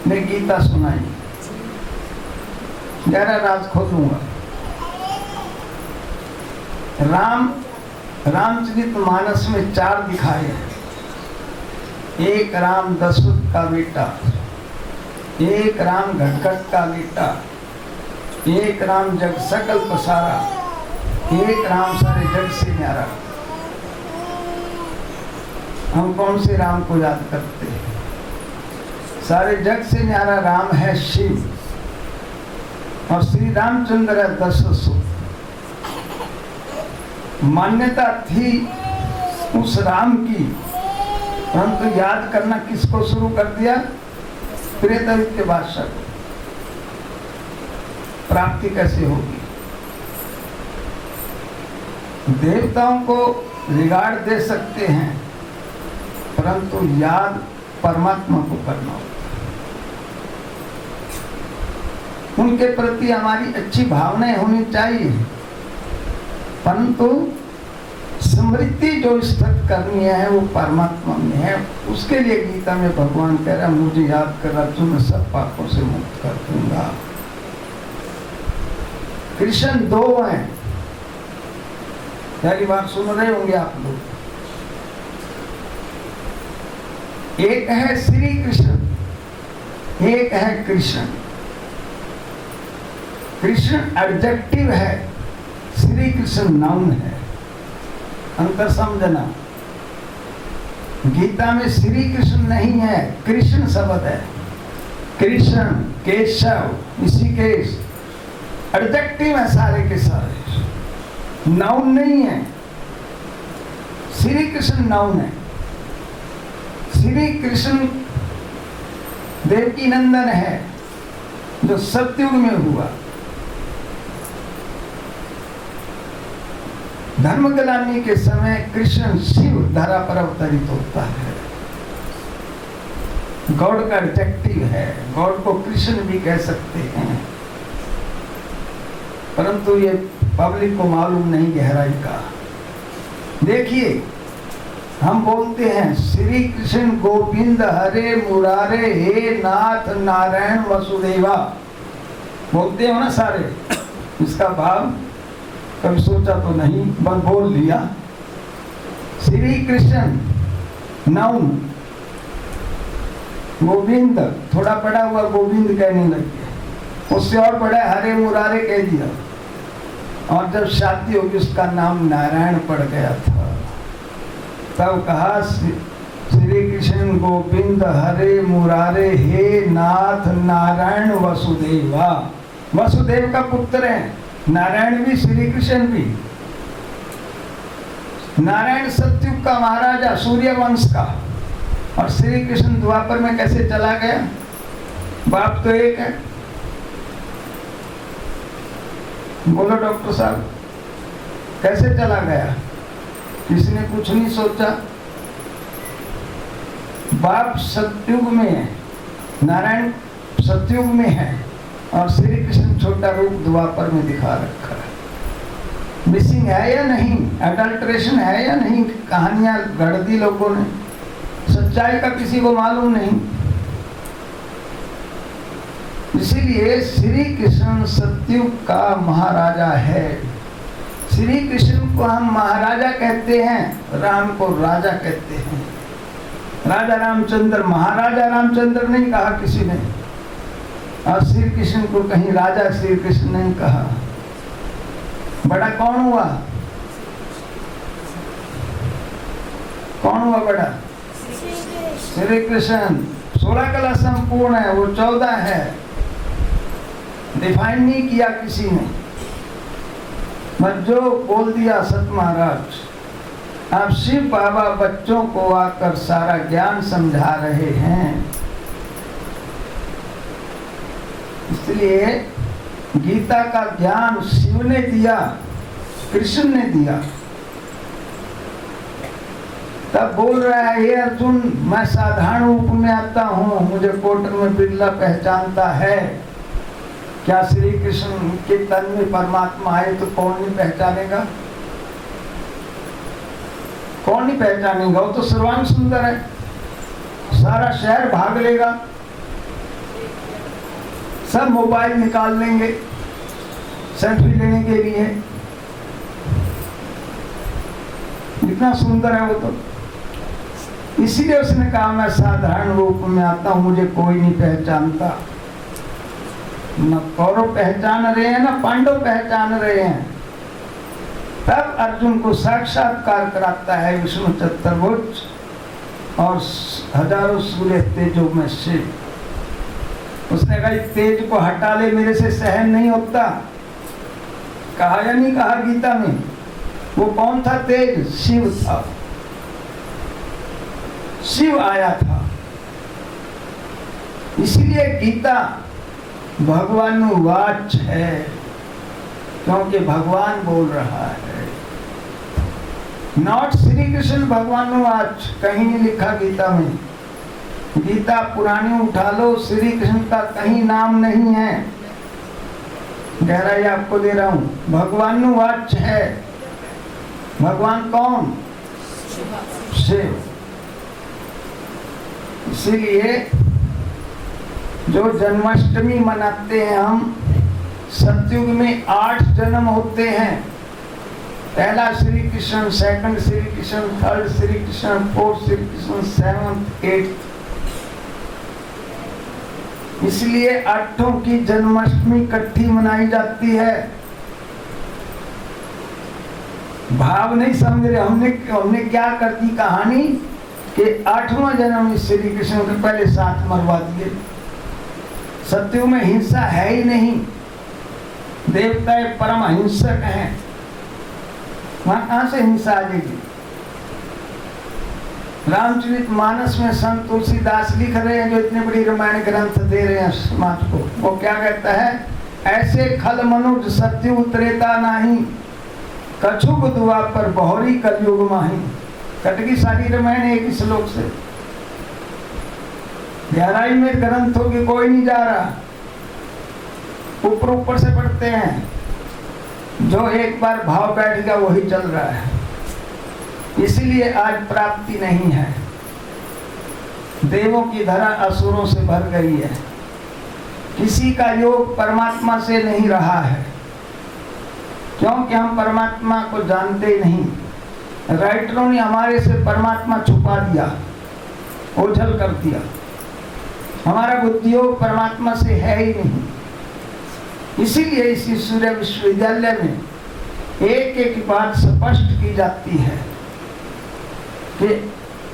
ने गीता सुनाई, 11 राज खोलूंगा। रामचरितमानस में 4 दिखाए। एक राम दशरथ का बेटा, एक राम घटघट का बेटा, एक राम जग सकल पसारा, एक राम सारे जग से न्यारा। हम कौन से राम को याद करते हैं? सारे जग से न्यारा राम है शिव, और श्री रामचंद्र है दशरथ। मान्यता थी उस राम की, परंतु याद करना किसको शुरू कर दिया? प्रेतवित्य बादशाह को। प्राप्ति कैसे होगी? देवताओं को रिगार्ड दे सकते हैं, परंतु याद परमात्मा को करना होगा। उनके प्रति हमारी अच्छी भावनाएं होनी चाहिए, परंतु स्मृति जो स्थित करनी है वो परमात्मा में है। उसके लिए गीता में भगवान कह रहा, मुझे याद कर रहा, मैं सब पापों से मुक्त कर दूंगा। कृष्ण 2 हैं, पहली बार सुन रहे होंगे आप लोग। एक है श्री कृष्ण, एक है कृष्ण। कृष्ण एडजेक्टिव है, श्री कृष्ण नाउन है। अंतर समझना, गीता में श्री कृष्ण नहीं है, कृष्ण शब्द है। कृष्ण, केशव, ऋषिकेश एडजेक्टिव है सारे के सारे, नाउन नहीं है। श्री कृष्ण नाउन है। श्री कृष्ण देवकी नंदन है, जो सतयुग में हुआ। धर्मग्लानि के समय कृष्ण शिव धरा पर अवतरित होता है। गॉड का एडजेक्टिव है, गॉड को कृष्ण भी कह सकते हैं, परंतु ये पब्लिक को मालूम नहीं गहराई का। देखिए हम बोलते हैं श्री कृष्ण गोविंद हरे मुरारे हे नाथ नारायण वसुदेवा, बोलते हो ना सारे। इसका भाव कभी सोचा तो नहीं, बस बोल लिया। श्री कृष्ण नाउन, गोविंद थोड़ा बड़ा हुआ, गोविंद कहने लग गया। उससे और बड़ा हरे मुरारे कह दिया, और जब शादी होगी उसका नाम नारायण पड़ गया था। तब कहा श्री कृष्ण गोविंद हरे मुरारे हे नाथ नारायण वसुदेवा। वसुदेव का पुत्र है, नारायण भी श्री कृष्ण भी। नारायण सतयुग का महाराजा, सूर्य वंश का, और श्री कृष्ण द्वापर में कैसे चला गया? बाप तो एक है। बोलो डॉक्टर साहब, कैसे चला गया? किसी ने कुछ नहीं सोचा। बाप सतयुग में है, नारायण सतयुग में है, और श्री कृष्ण छोटा रूप द्वापर में दिखा रखा है। मिसिंग है या नहीं? अडल्ट्रेशन है या नहीं? कहानियां गढ़ दी लोगों ने, सच्चाई का किसी को मालूम नहीं। इसीलिए श्री कृष्ण सतयुग का महाराजा है। श्री कृष्ण को हम महाराजा कहते हैं, राम को राजा कहते हैं। राजा रामचंद्र, महाराजा रामचंद्र नहीं कहा किसी ने, और श्री कृष्ण को कहीं राजा श्री कृष्ण नहीं कहा। बड़ा कौन हुआ? कौन हुआ बड़ा? श्री कृष्ण। 16 कला संपूर्ण है, वो 14 है। डिफाइन नहीं किया किसी ने, बस जो बोल दिया सत महाराज। अब शिव बाबा बच्चों को आकर सारा ज्ञान समझा रहे हैं। इसलिए गीता का ज्ञान शिव ने दिया, कृष्ण ने दिया। तब बोल रहा है, हे अर्जुन, मैं साधारण रूप में आता हूँ, मुझे कोटन में बिरला पहचानता है। क्या श्री कृष्ण के तन में परमात्मा आए तो कौन नहीं पहचानेगा? कौन नहीं पहचानेगा? वो तो सर्वांग सुंदर है, सारा शहर भाग लेगा, सब मोबाइल निकाल लेंगे सेल्फी लेने के लिए। इतना सुंदर है वो तो। इसीलिए उसने कहा, मैं साधारण रूप में आता हूं, मुझे कोई नहीं पहचानता। न कौरव पहचान रहे हैं, न पांडव पहचान रहे हैं। तब अर्जुन को साक्षात्कार कराता है विष्णु चतुर्भुज और हजारों सूर्य तेजों में से। उसने कहा, तेज को हटा ले, मेरे से सहन नहीं होता। कहा या नहीं कहा गीता में? वो कौन था तेज? शिव था। शिव आया था। इसीलिए गीता भगवानुवाच है, क्योंकि भगवान बोल रहा है। नॉट श्री कृष्ण भगवानुवाच, कहीं नहीं लिखा गीता में। गीता पुरानी उठा लो, श्री कृष्ण का कहीं नाम नहीं है। गहराई आपको दे रहा हूं, भगवानुवाच है। भगवान कौन? शिव। इसीलिए जो जन्माष्टमी मनाते हैं हम, सतयुग में 8 जन्म होते हैं। पहला Shri Krishna, second Shri Krishna, third Shri Krishna, fourth Shri Krishna, 7th 8th। इसलिए 8 की जन्माष्टमी इकट्ठी मनाई जाती है। भाव नहीं समझ रहे। हमने क्या कर दी कहानी कि 8वां जन्म इस श्री कृष्ण के पहले 7 मरवा दिए। सत्युग में हिंसा है ही नहीं, देवता परम हिंसक हैं, वहां कहां से हिंसा आ जाएगी? रामचरितमानस में संत तुलसीदास लिख रहे हैं, जो इतने बड़ी रामायण ग्रंथ दे रहे हैं समाज को, वो क्या कहता है? ऐसे खल मनुज सत्युग त्रेता नाही, कछुक दुआ पर बहुरी कलयुग माही। कटगी सारी रामायण एक ही श्लोक से। गहराई में ग्रंथों की कोई नहीं जा रहा, ऊपर ऊपर से पढ़ते हैं। जो एक बार भाव बैठ गया वही चल रहा है। इसलिए आज प्राप्ति नहीं है। देवों की धरा असुरों से भर गई है। किसी का योग परमात्मा से नहीं रहा है, क्योंकि हम परमात्मा को जानते ही नहीं। राइटरों ने हमारे से परमात्मा छुपा दिया, ओझल कर दिया। हमारा बुद्धि योग परमात्मा से है ही नहीं। इसीलिए इसी सूर्य विश्वविद्यालय में एक एक बात स्पष्ट की जाती है कि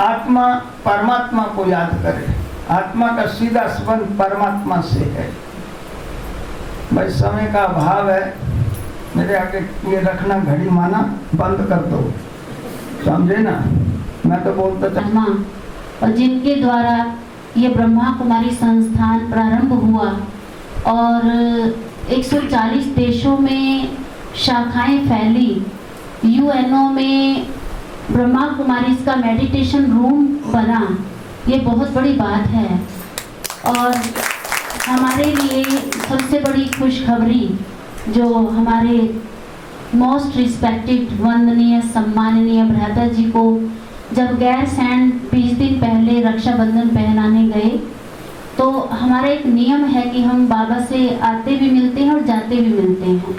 आत्मा परमात्मा को याद करे। आत्मा का सीधा संबंध परमात्मा से है। भाई समय का अभाव है, मेरे आगे ये रखना घड़ी माना बंद कर दो, समझे ना। मैं तो बोलता था और जिनके द्वारा ये ब्रह्मा कुमारी संस्थान प्रारंभ हुआ और 140 देशों में शाखाएं फैली। यूएनओ में ब्रह्मा कुमारी का मेडिटेशन रूम बना, ये बहुत बड़ी बात है। और हमारे लिए सबसे बड़ी खुशखबरी जो हमारे मोस्ट रिस्पेक्टेड वंदनीय सम्माननीय भ्राता जी को जब गैर सैंड 20 दिन पहले रक्षाबंधन पहनाने गए, तो हमारा एक नियम है कि हम बाबा से आते भी मिलते हैं और जाते भी मिलते हैं।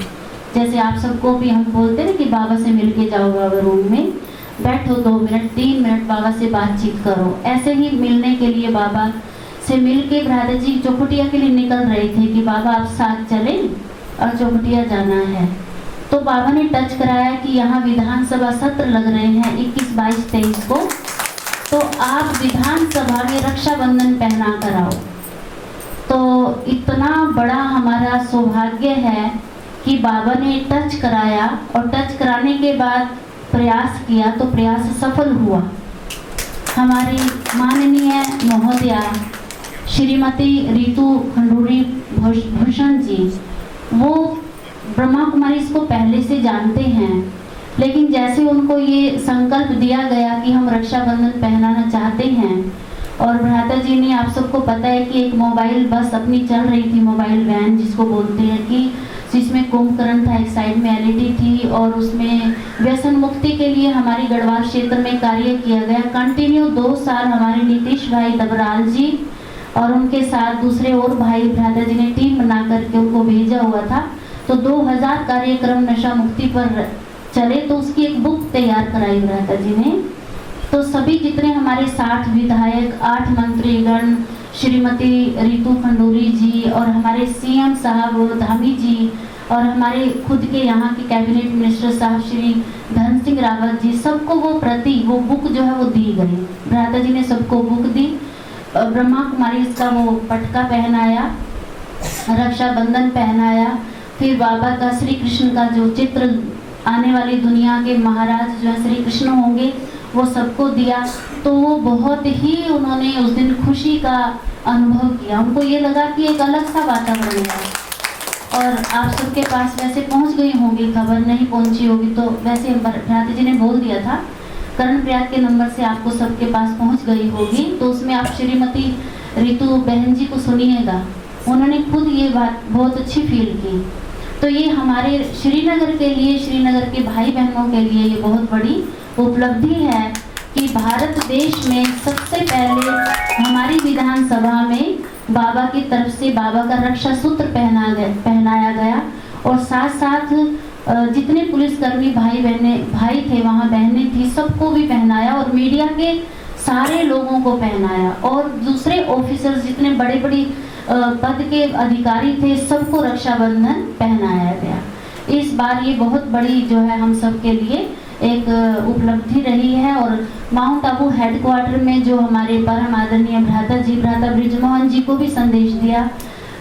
जैसे आप सबको भी हम बोलते हैं कि बाबा से मिल के जाओ, बाबा रूम में बैठो 2 मिनट 3 मिनट बाबा से बातचीत करो। ऐसे ही मिलने के लिए बाबा से मिल के भ्राता जी चौखुटिया के लिए निकल रहे थे कि बाबा आप साथ चलें और चौखुटिया जाना है। तो बाबा ने टच कराया कि यहाँ विधानसभा सत्र लग रहे हैं 21, 22, 23 को, तो आप विधानसभा में रक्षाबंधन पहना कर आओ। तो इतना बड़ा हमारा सौभाग्य है कि बाबा ने टच कराया और टच कराने के बाद प्रयास किया तो प्रयास सफल हुआ। हमारी माननीय महोदया श्रीमती रितु खंडूरी भूषण जी, वो ब्रह्मा कुमारी इसको पहले से जानते हैं, लेकिन जैसे उनको ये संकल्प दिया गया कि हम रक्षाबंधन पहनाना चाहते हैं, और भ्राता जी ने, आप सबको पता है कि एक मोबाइल बस अपनी चल रही थी, मोबाइल वैन जिसको बोलते हैं, कि जिसमें कुंभकर्ण था, एक साइड में एलईडी थी और उसमें व्यसन मुक्ति के लिए हमारी गढ़वाल क्षेत्र में कार्य किया गया। कंटिन्यू 2 साल हमारे नीतीश भाई दबराल जी और उनके साथ दूसरे और भाई भ्राता जी ने टीम बना करके उनको भेजा हुआ था। तो 2000 कार्यक्रम नशा मुक्ति पर चले, तो उसकी एक बुक तैयार कराई भ्राता जी ने। तो सभी जितने हमारे 60 विधायक, 8 मंत्रीगण, श्रीमती रितु खंडूरी जी और हमारे सीएम साहब धामी जी और हमारे खुद के यहाँ के कैबिनेट मिनिस्टर साहब श्री धन सिंह रावत जी, सबको वो बुक जो है वो दी गई। भ्राता जी ने सबको बुक दी। ब्रह्मा कुमारी इसका वो पटका पहनाया, रक्षाबंधन पहनाया, फिर बाबा का श्री कृष्ण का जो चित्र, आने वाली दुनिया के महाराज जो है श्री कृष्ण होंगे, वो सबको दिया। तो वो बहुत ही उन्होंने उस दिन खुशी का अनुभव किया। उनको ये लगा कि एक अलग सा वातावरण है। और आप सबके पास वैसे पहुंच गई होंगी खबर, नहीं पहुंची होगी तो वैसे भ्राता जी ने बोल दिया था, करण प्रयाग के नंबर से आपको सबके पास पहुंच गई होगी। तो उसमें आप श्रीमती रितु बहन जी को सुनिएगा, उन्होंने खुद ये बात बहुत अच्छी फील की। तो ये हमारे श्रीनगर के लिए, श्रीनगर के भाई बहनों के लिए ये बहुत बड़ी उपलब्धि है कि भारत देश में सबसे पहले हमारी विधानसभा में बाबा की तरफ से बाबा का रक्षा सूत्र पहनाया गया, और साथ साथ जितने पुलिसकर्मी भाई थे वहाँ, बहनें थी, सबको भी पहनाया, और मीडिया के सारे लोगों को पहनाया, और दूसरे ऑफिसर्स जितने बड़े बड़े पद के अधिकारी थे सबको रक्षाबंधन पहनाया गया। इस बार ये बहुत बड़ी जो है हम सब के लिए एक उपलब्धि रही है। और माउंट आबू हेडक्वार्टर में जो हमारे परम आदरणीय भ्राता ब्रिजमोहन जी को भी संदेश दिया,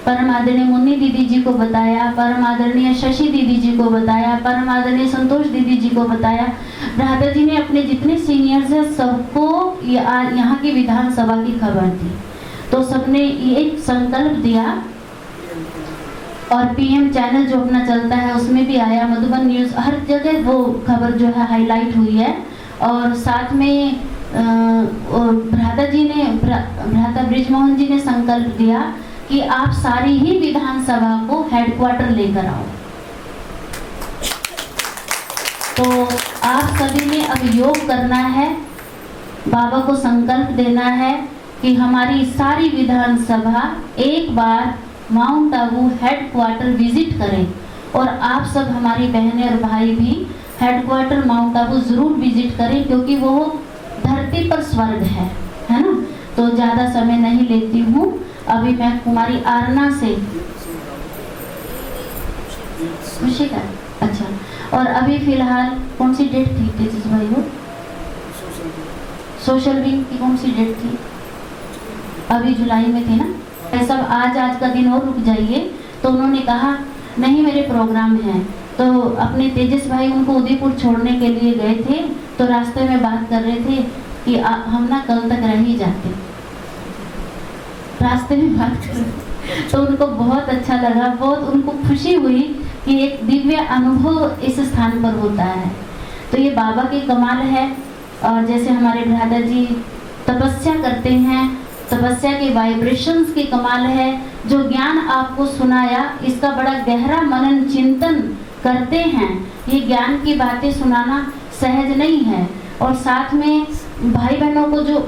परम आदरणीय मुन्नी दीदी जी को बताया, परम आदरणीय शशि दीदी जी को बताया, परम आदरणीय संतोष दीदी जी को बताया। भ्राता जी ने अपने जितने सीनियर्स हैं सबको यहाँ की विधानसभा की खबर दी। तो सबने एक संकल्प दिया, और पीएम चैनल जो अपना चलता है उसमें भी आया, मधुबन न्यूज़, हर जगह वो खबर जो है हाईलाइट हुई है। और साथ में भ्राता ब्रिजमोहन जी ने संकल्प दिया कि आप सारी ही विधानसभा को हेडक्वार्टर लेकर आओ। तो आप सभी ने अब योग करना है, बाबा को संकल्प देना है कि हमारी सारी विधानसभा एक बार माउंट आबू हेडक्वार्टर विजिट करें, और आप सब हमारी बहनें और भाई भी हेडक्वार्टर माउंट आबू ज़रूर विजिट करें, क्योंकि वो धरती पर स्वर्ग है ना। तो ज़्यादा समय नहीं लेती हूँ, अभी मैं कुमारी आरना से खुशी का अच्छा, और अभी फिलहाल कौन सी डेट थी तेजस भाई? वो सोशल विंग की कौन सी डेट थी? अभी जुलाई में थी ना। ऐसा आज का दिन और रुक जाइए। तो उन्होंने कहा नहीं मेरे प्रोग्राम हैं, तो अपने तेजस भाई उनको उदयपुर छोड़ने के लिए गए थे, तो रास्ते में बात कर रहे थे कि हम ना कल तक रह ही जाते, रास्ते में बात कर रहे। तो उनको बहुत अच्छा लगा, बहुत उनको खुशी हुई कि एक दिव्य अनुभव इस स्थान पर होता है। तो ये बाबा की कमाल है। और जैसे हमारे भ्राता जी तपस्या करते हैं, तपस्या के वाइब्रेशंस की कमाल है। जो ज्ञान आपको सुनाया इसका बड़ा गहरा मनन चिंतन करते हैं। ये ज्ञान की बातें सुनाना सहज नहीं है। और साथ में भाई बहनों को जो,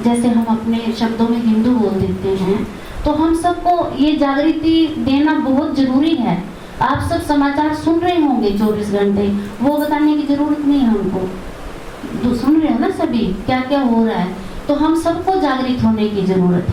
जैसे हम अपने शब्दों में हिंदू बोल देते हैं, तो हम सबको ये जागृति देना बहुत जरूरी है। आप सब समाचार सुन रहे होंगे 24 घंटे, वो बताने की जरूरत नहीं है हमको। सुन रहे हो ना सभी क्या क्या हो रहा है, तो हम सबको जागृत होने की जरूरत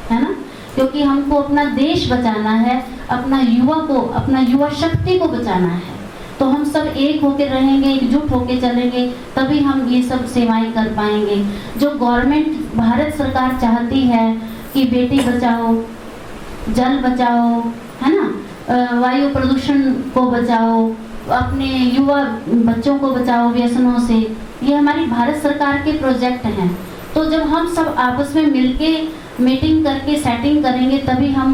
है ना, क्योंकि हमको अपना देश बचाना है, अपना युवा को, अपना युवा शक्ति को बचाना है। तो हम सब एक होकर रहेंगे, एकजुट होकर चलेंगे, तभी हम ये सब सेवाएं कर पाएंगे। जो गवर्नमेंट भारत सरकार चाहती है कि बेटी बचाओ, जल बचाओ, है ना, वायु प्रदूषण को बचाओ, अपने युवा बच्चों को बचाओ व्यसनों से, ये हमारी भारत सरकार के प्रोजेक्ट हैं। तो जब हम सब आपस में मिलके मीटिंग करके सेटिंग करेंगे, तभी हम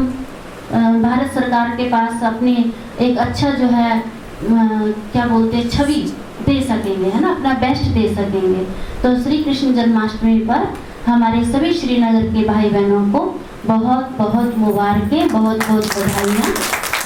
भारत सरकार के पास अपनी एक अच्छा जो है क्या बोलते हैं छवि दे सकेंगे, है ना, अपना बेस्ट दे सकेंगे। तो श्री कृष्ण जन्माष्टमी पर हमारे सभी श्रीनगर के भाई बहनों को बहुत बहुत मुबारकें, बहुत बहुत बधाइयाँ,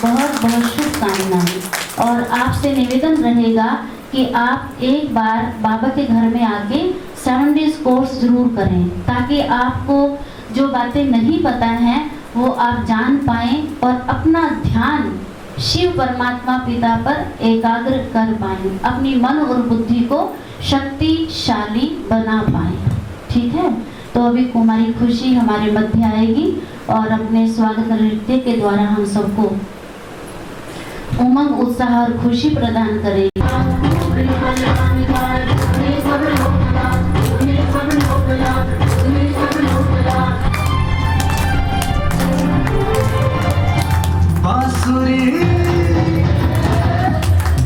बहुत बहुत शुभकामनाएं। और आपसे निवेदन रहेगा कि आप एक बार बाबा के घर में आके 7 डेज कोर्स जरूर करें, ताकि आपको जो बातें नहीं पता हैं वो आप जान पाएं और अपना ध्यान शिव परमात्मा पिता पर एकाग्र कर पाएं, अपनी मन और बुद्धि को शक्तिशाली बना पाएं। ठीक है, तो अभी कुमारी खुशी हमारे मध्य आएगी और अपने स्वागत नृत्य के द्वारा हम सबको उमंग, उत्साह और खुशी प्रदान करेगी।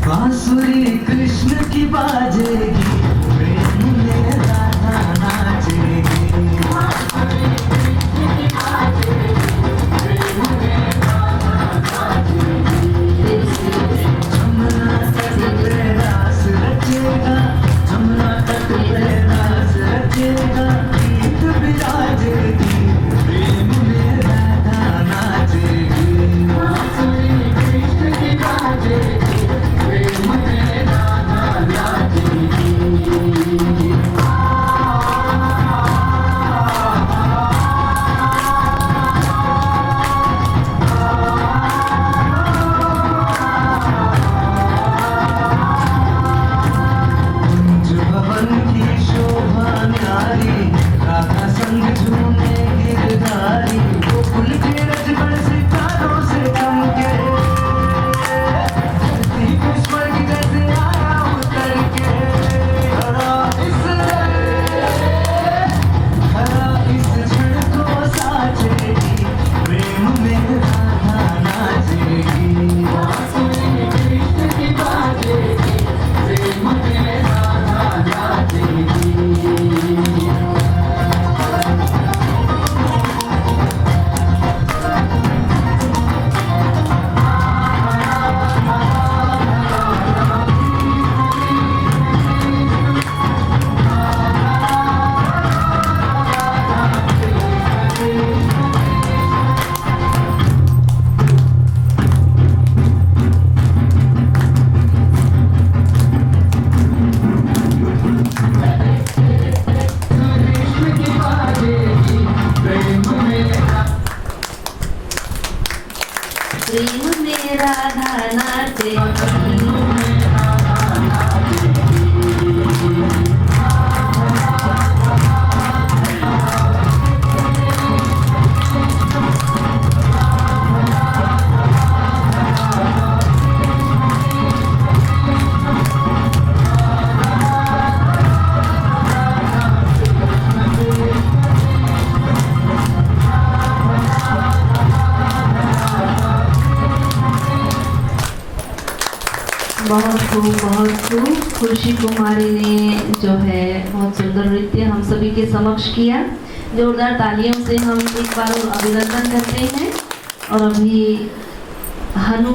बांसुरी कृष्ण की बाजेगी, प्रेम में राधा नाचेगी। जमुना तट पे रास रचेगा, जमुना तट पे रास रचेगा, गीत बिराजेगी, प्रेम में राधा नाचेगी। बांसुरी कृष्ण की बाजेगी, प्रेम में राधा नाचेगी। बहुत खूब खुशी कुमारी ने जो है बहुत सुंदर नृत्य हम सभी के समक्ष किया। जोरदार तालियों से हम एक बार और अभिनंदन करते हैं। और अभी हनु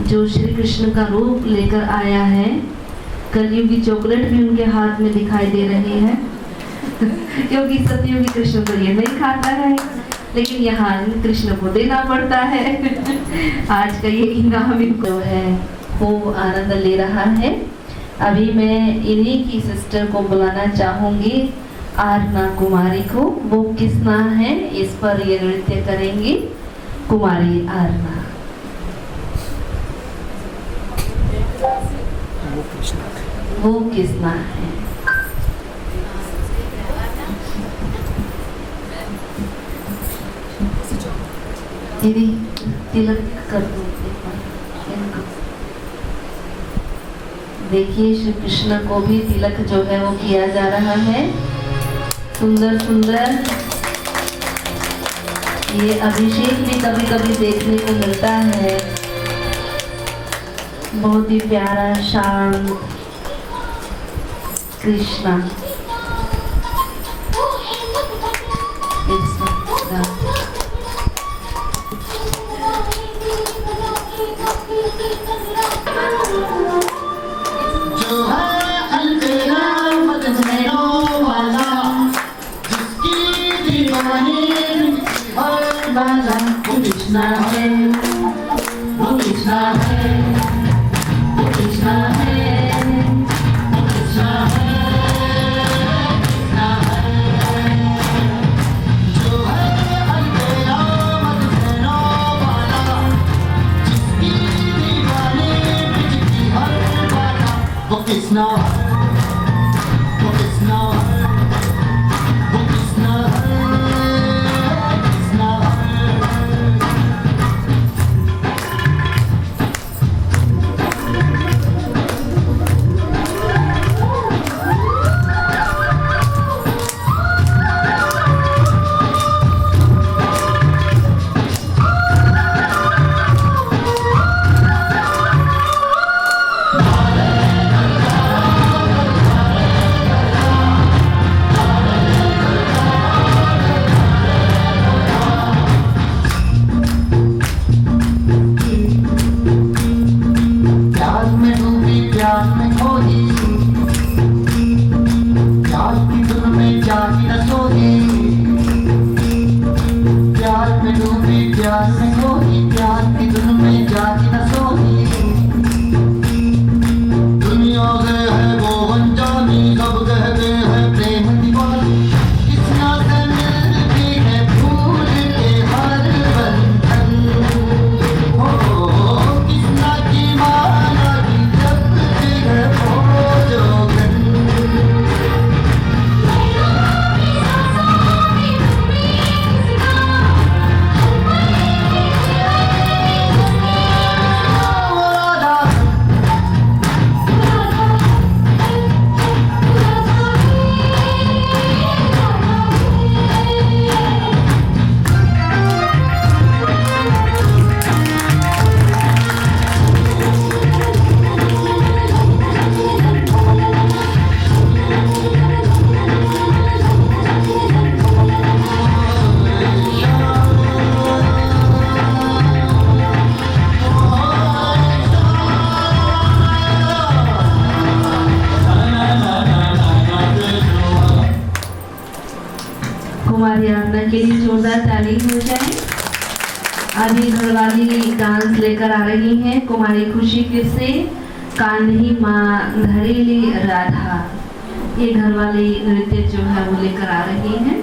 जो श्री कृष्ण का रूप लेकर आया है, कलयुगी चॉकलेट भी उनके हाथ में दिखाई दे रही है क्योंकि सतयुगी कृष्ण तो ये नहीं खाता है, लेकिन यहाँ कृष्ण को देना पड़ता है आज का ये इनाम इनको है, खूब आनंद ले रहा है। अभी मैं इन्हीं की सिस्टर को बुलाना चाहूंगी, आरना कुमारी को। वो किसना है, इस पर ये नृत्य करेंगी कुमारी आरना। वो किसना है। दीदी तिलक कर दो इनको। देखिए श्री कृष्ण को भी तिलक जो है वो किया जा रहा है, सुंदर सुंदर। ये अभिषेक भी कभी कभी देखने को मिलता है, बहुत ही प्यारा शांत कृष्णा। कृष्णा है, वो कृष्णा है, वो कृष्णा है, वो कृष्णा है, कृष्णा है। जो है अलबेला मदनो वाला, जिसकी दीवानी बिजली हर वाला, वो कृष्णा है, वो कृष्णा है, वो कृष्णा है। कुमारी आरना के लिए जोरदार ताली हो जाए। अभी घरवाली डांस लेकर आ रही हैं कुमारी खुशी फिर से, कान्ही माँ धरेली राधा। ये घरवाली नृत्य जो है वो लेकर आ रही हैं।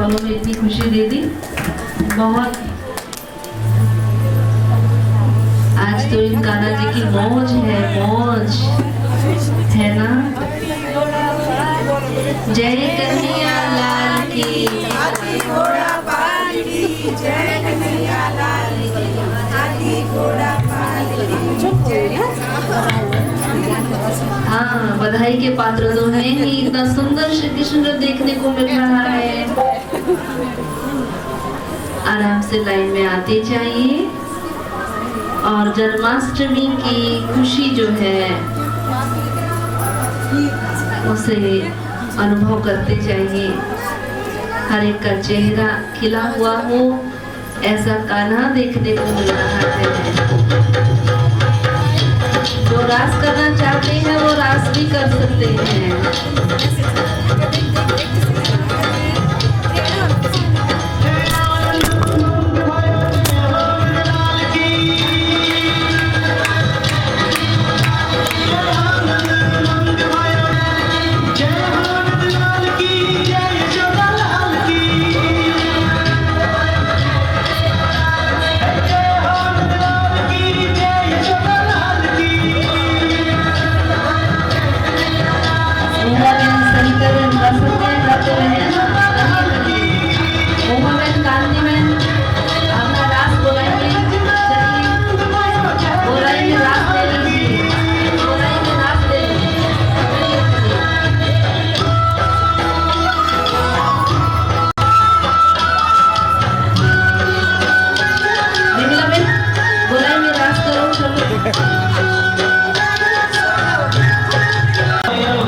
पलों में इतनी खुशी दे दी। बहुत आज तो इन कान्हा जी की मौज है ना। जय कन्हैया लाल की, हाँ, बधाई के पात्र तो हैं ही। इतना सुंदर श्री कृष्ण देखने को मिल रहा है। आराम से लाइन में आते जाइए और जन्माष्टमी की खुशी जो है उसे अनुभव करते जाइए। हर एक का चेहरा खिला हुआ हो, ऐसा कान्हा देखने को मिल रहा है। जो रास करना चाहते हैं वो रास भी कर सकते हैं।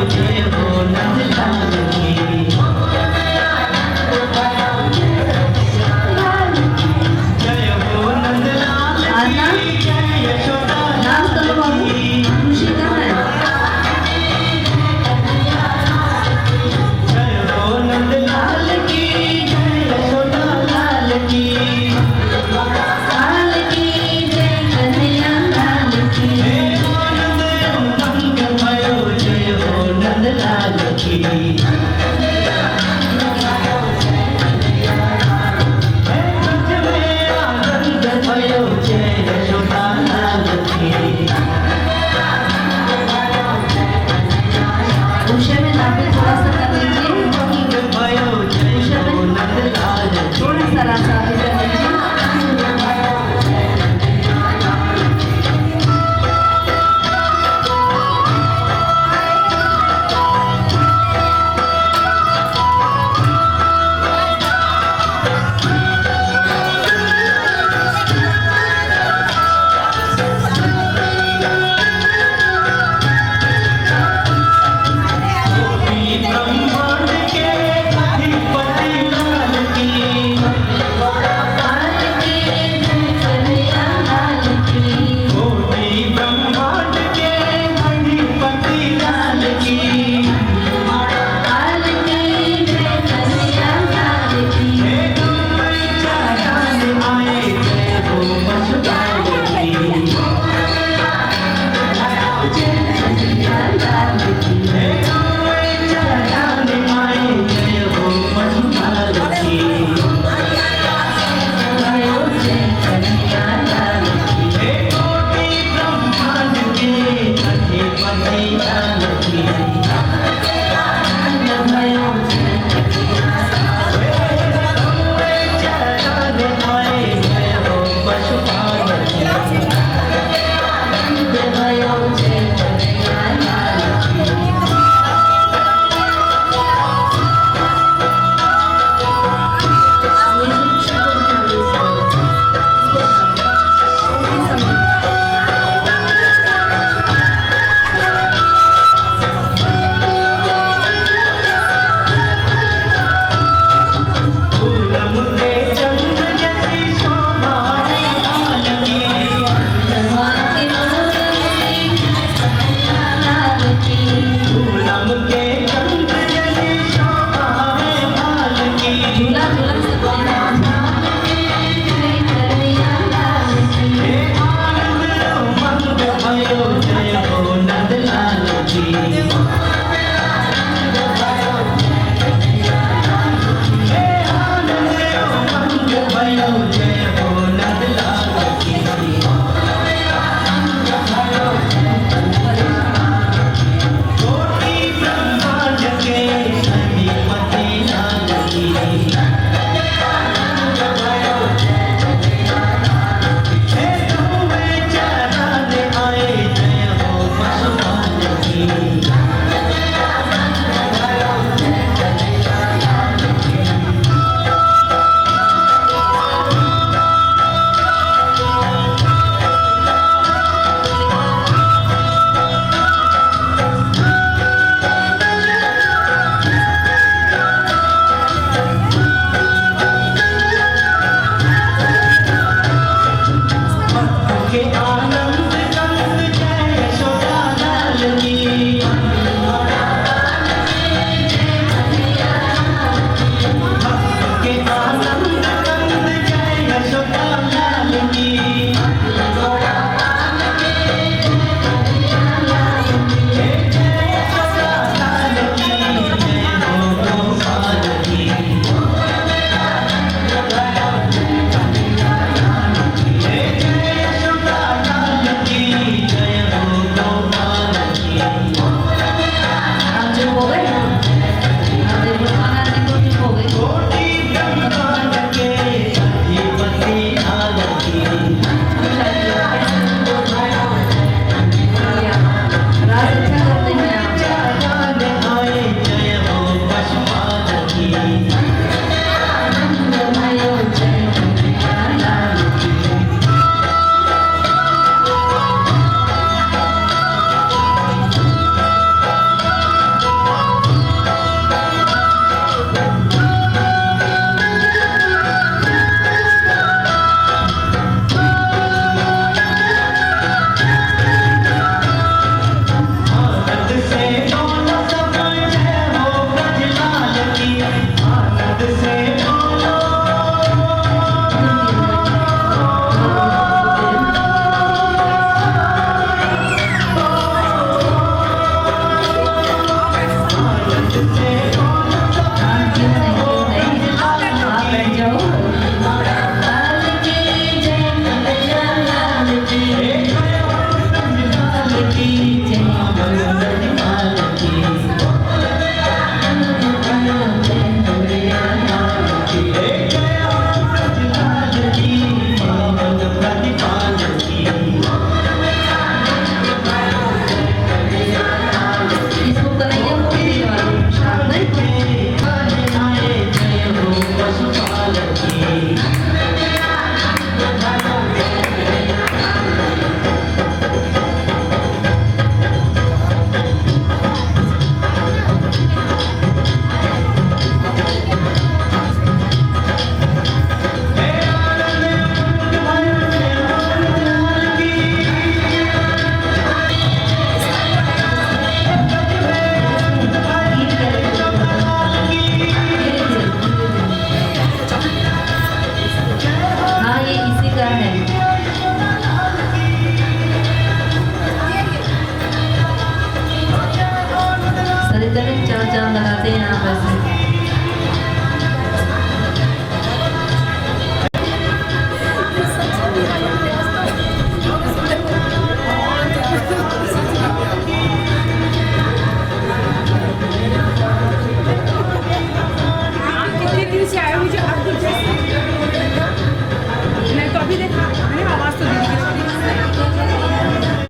जय हो नंद लाल की।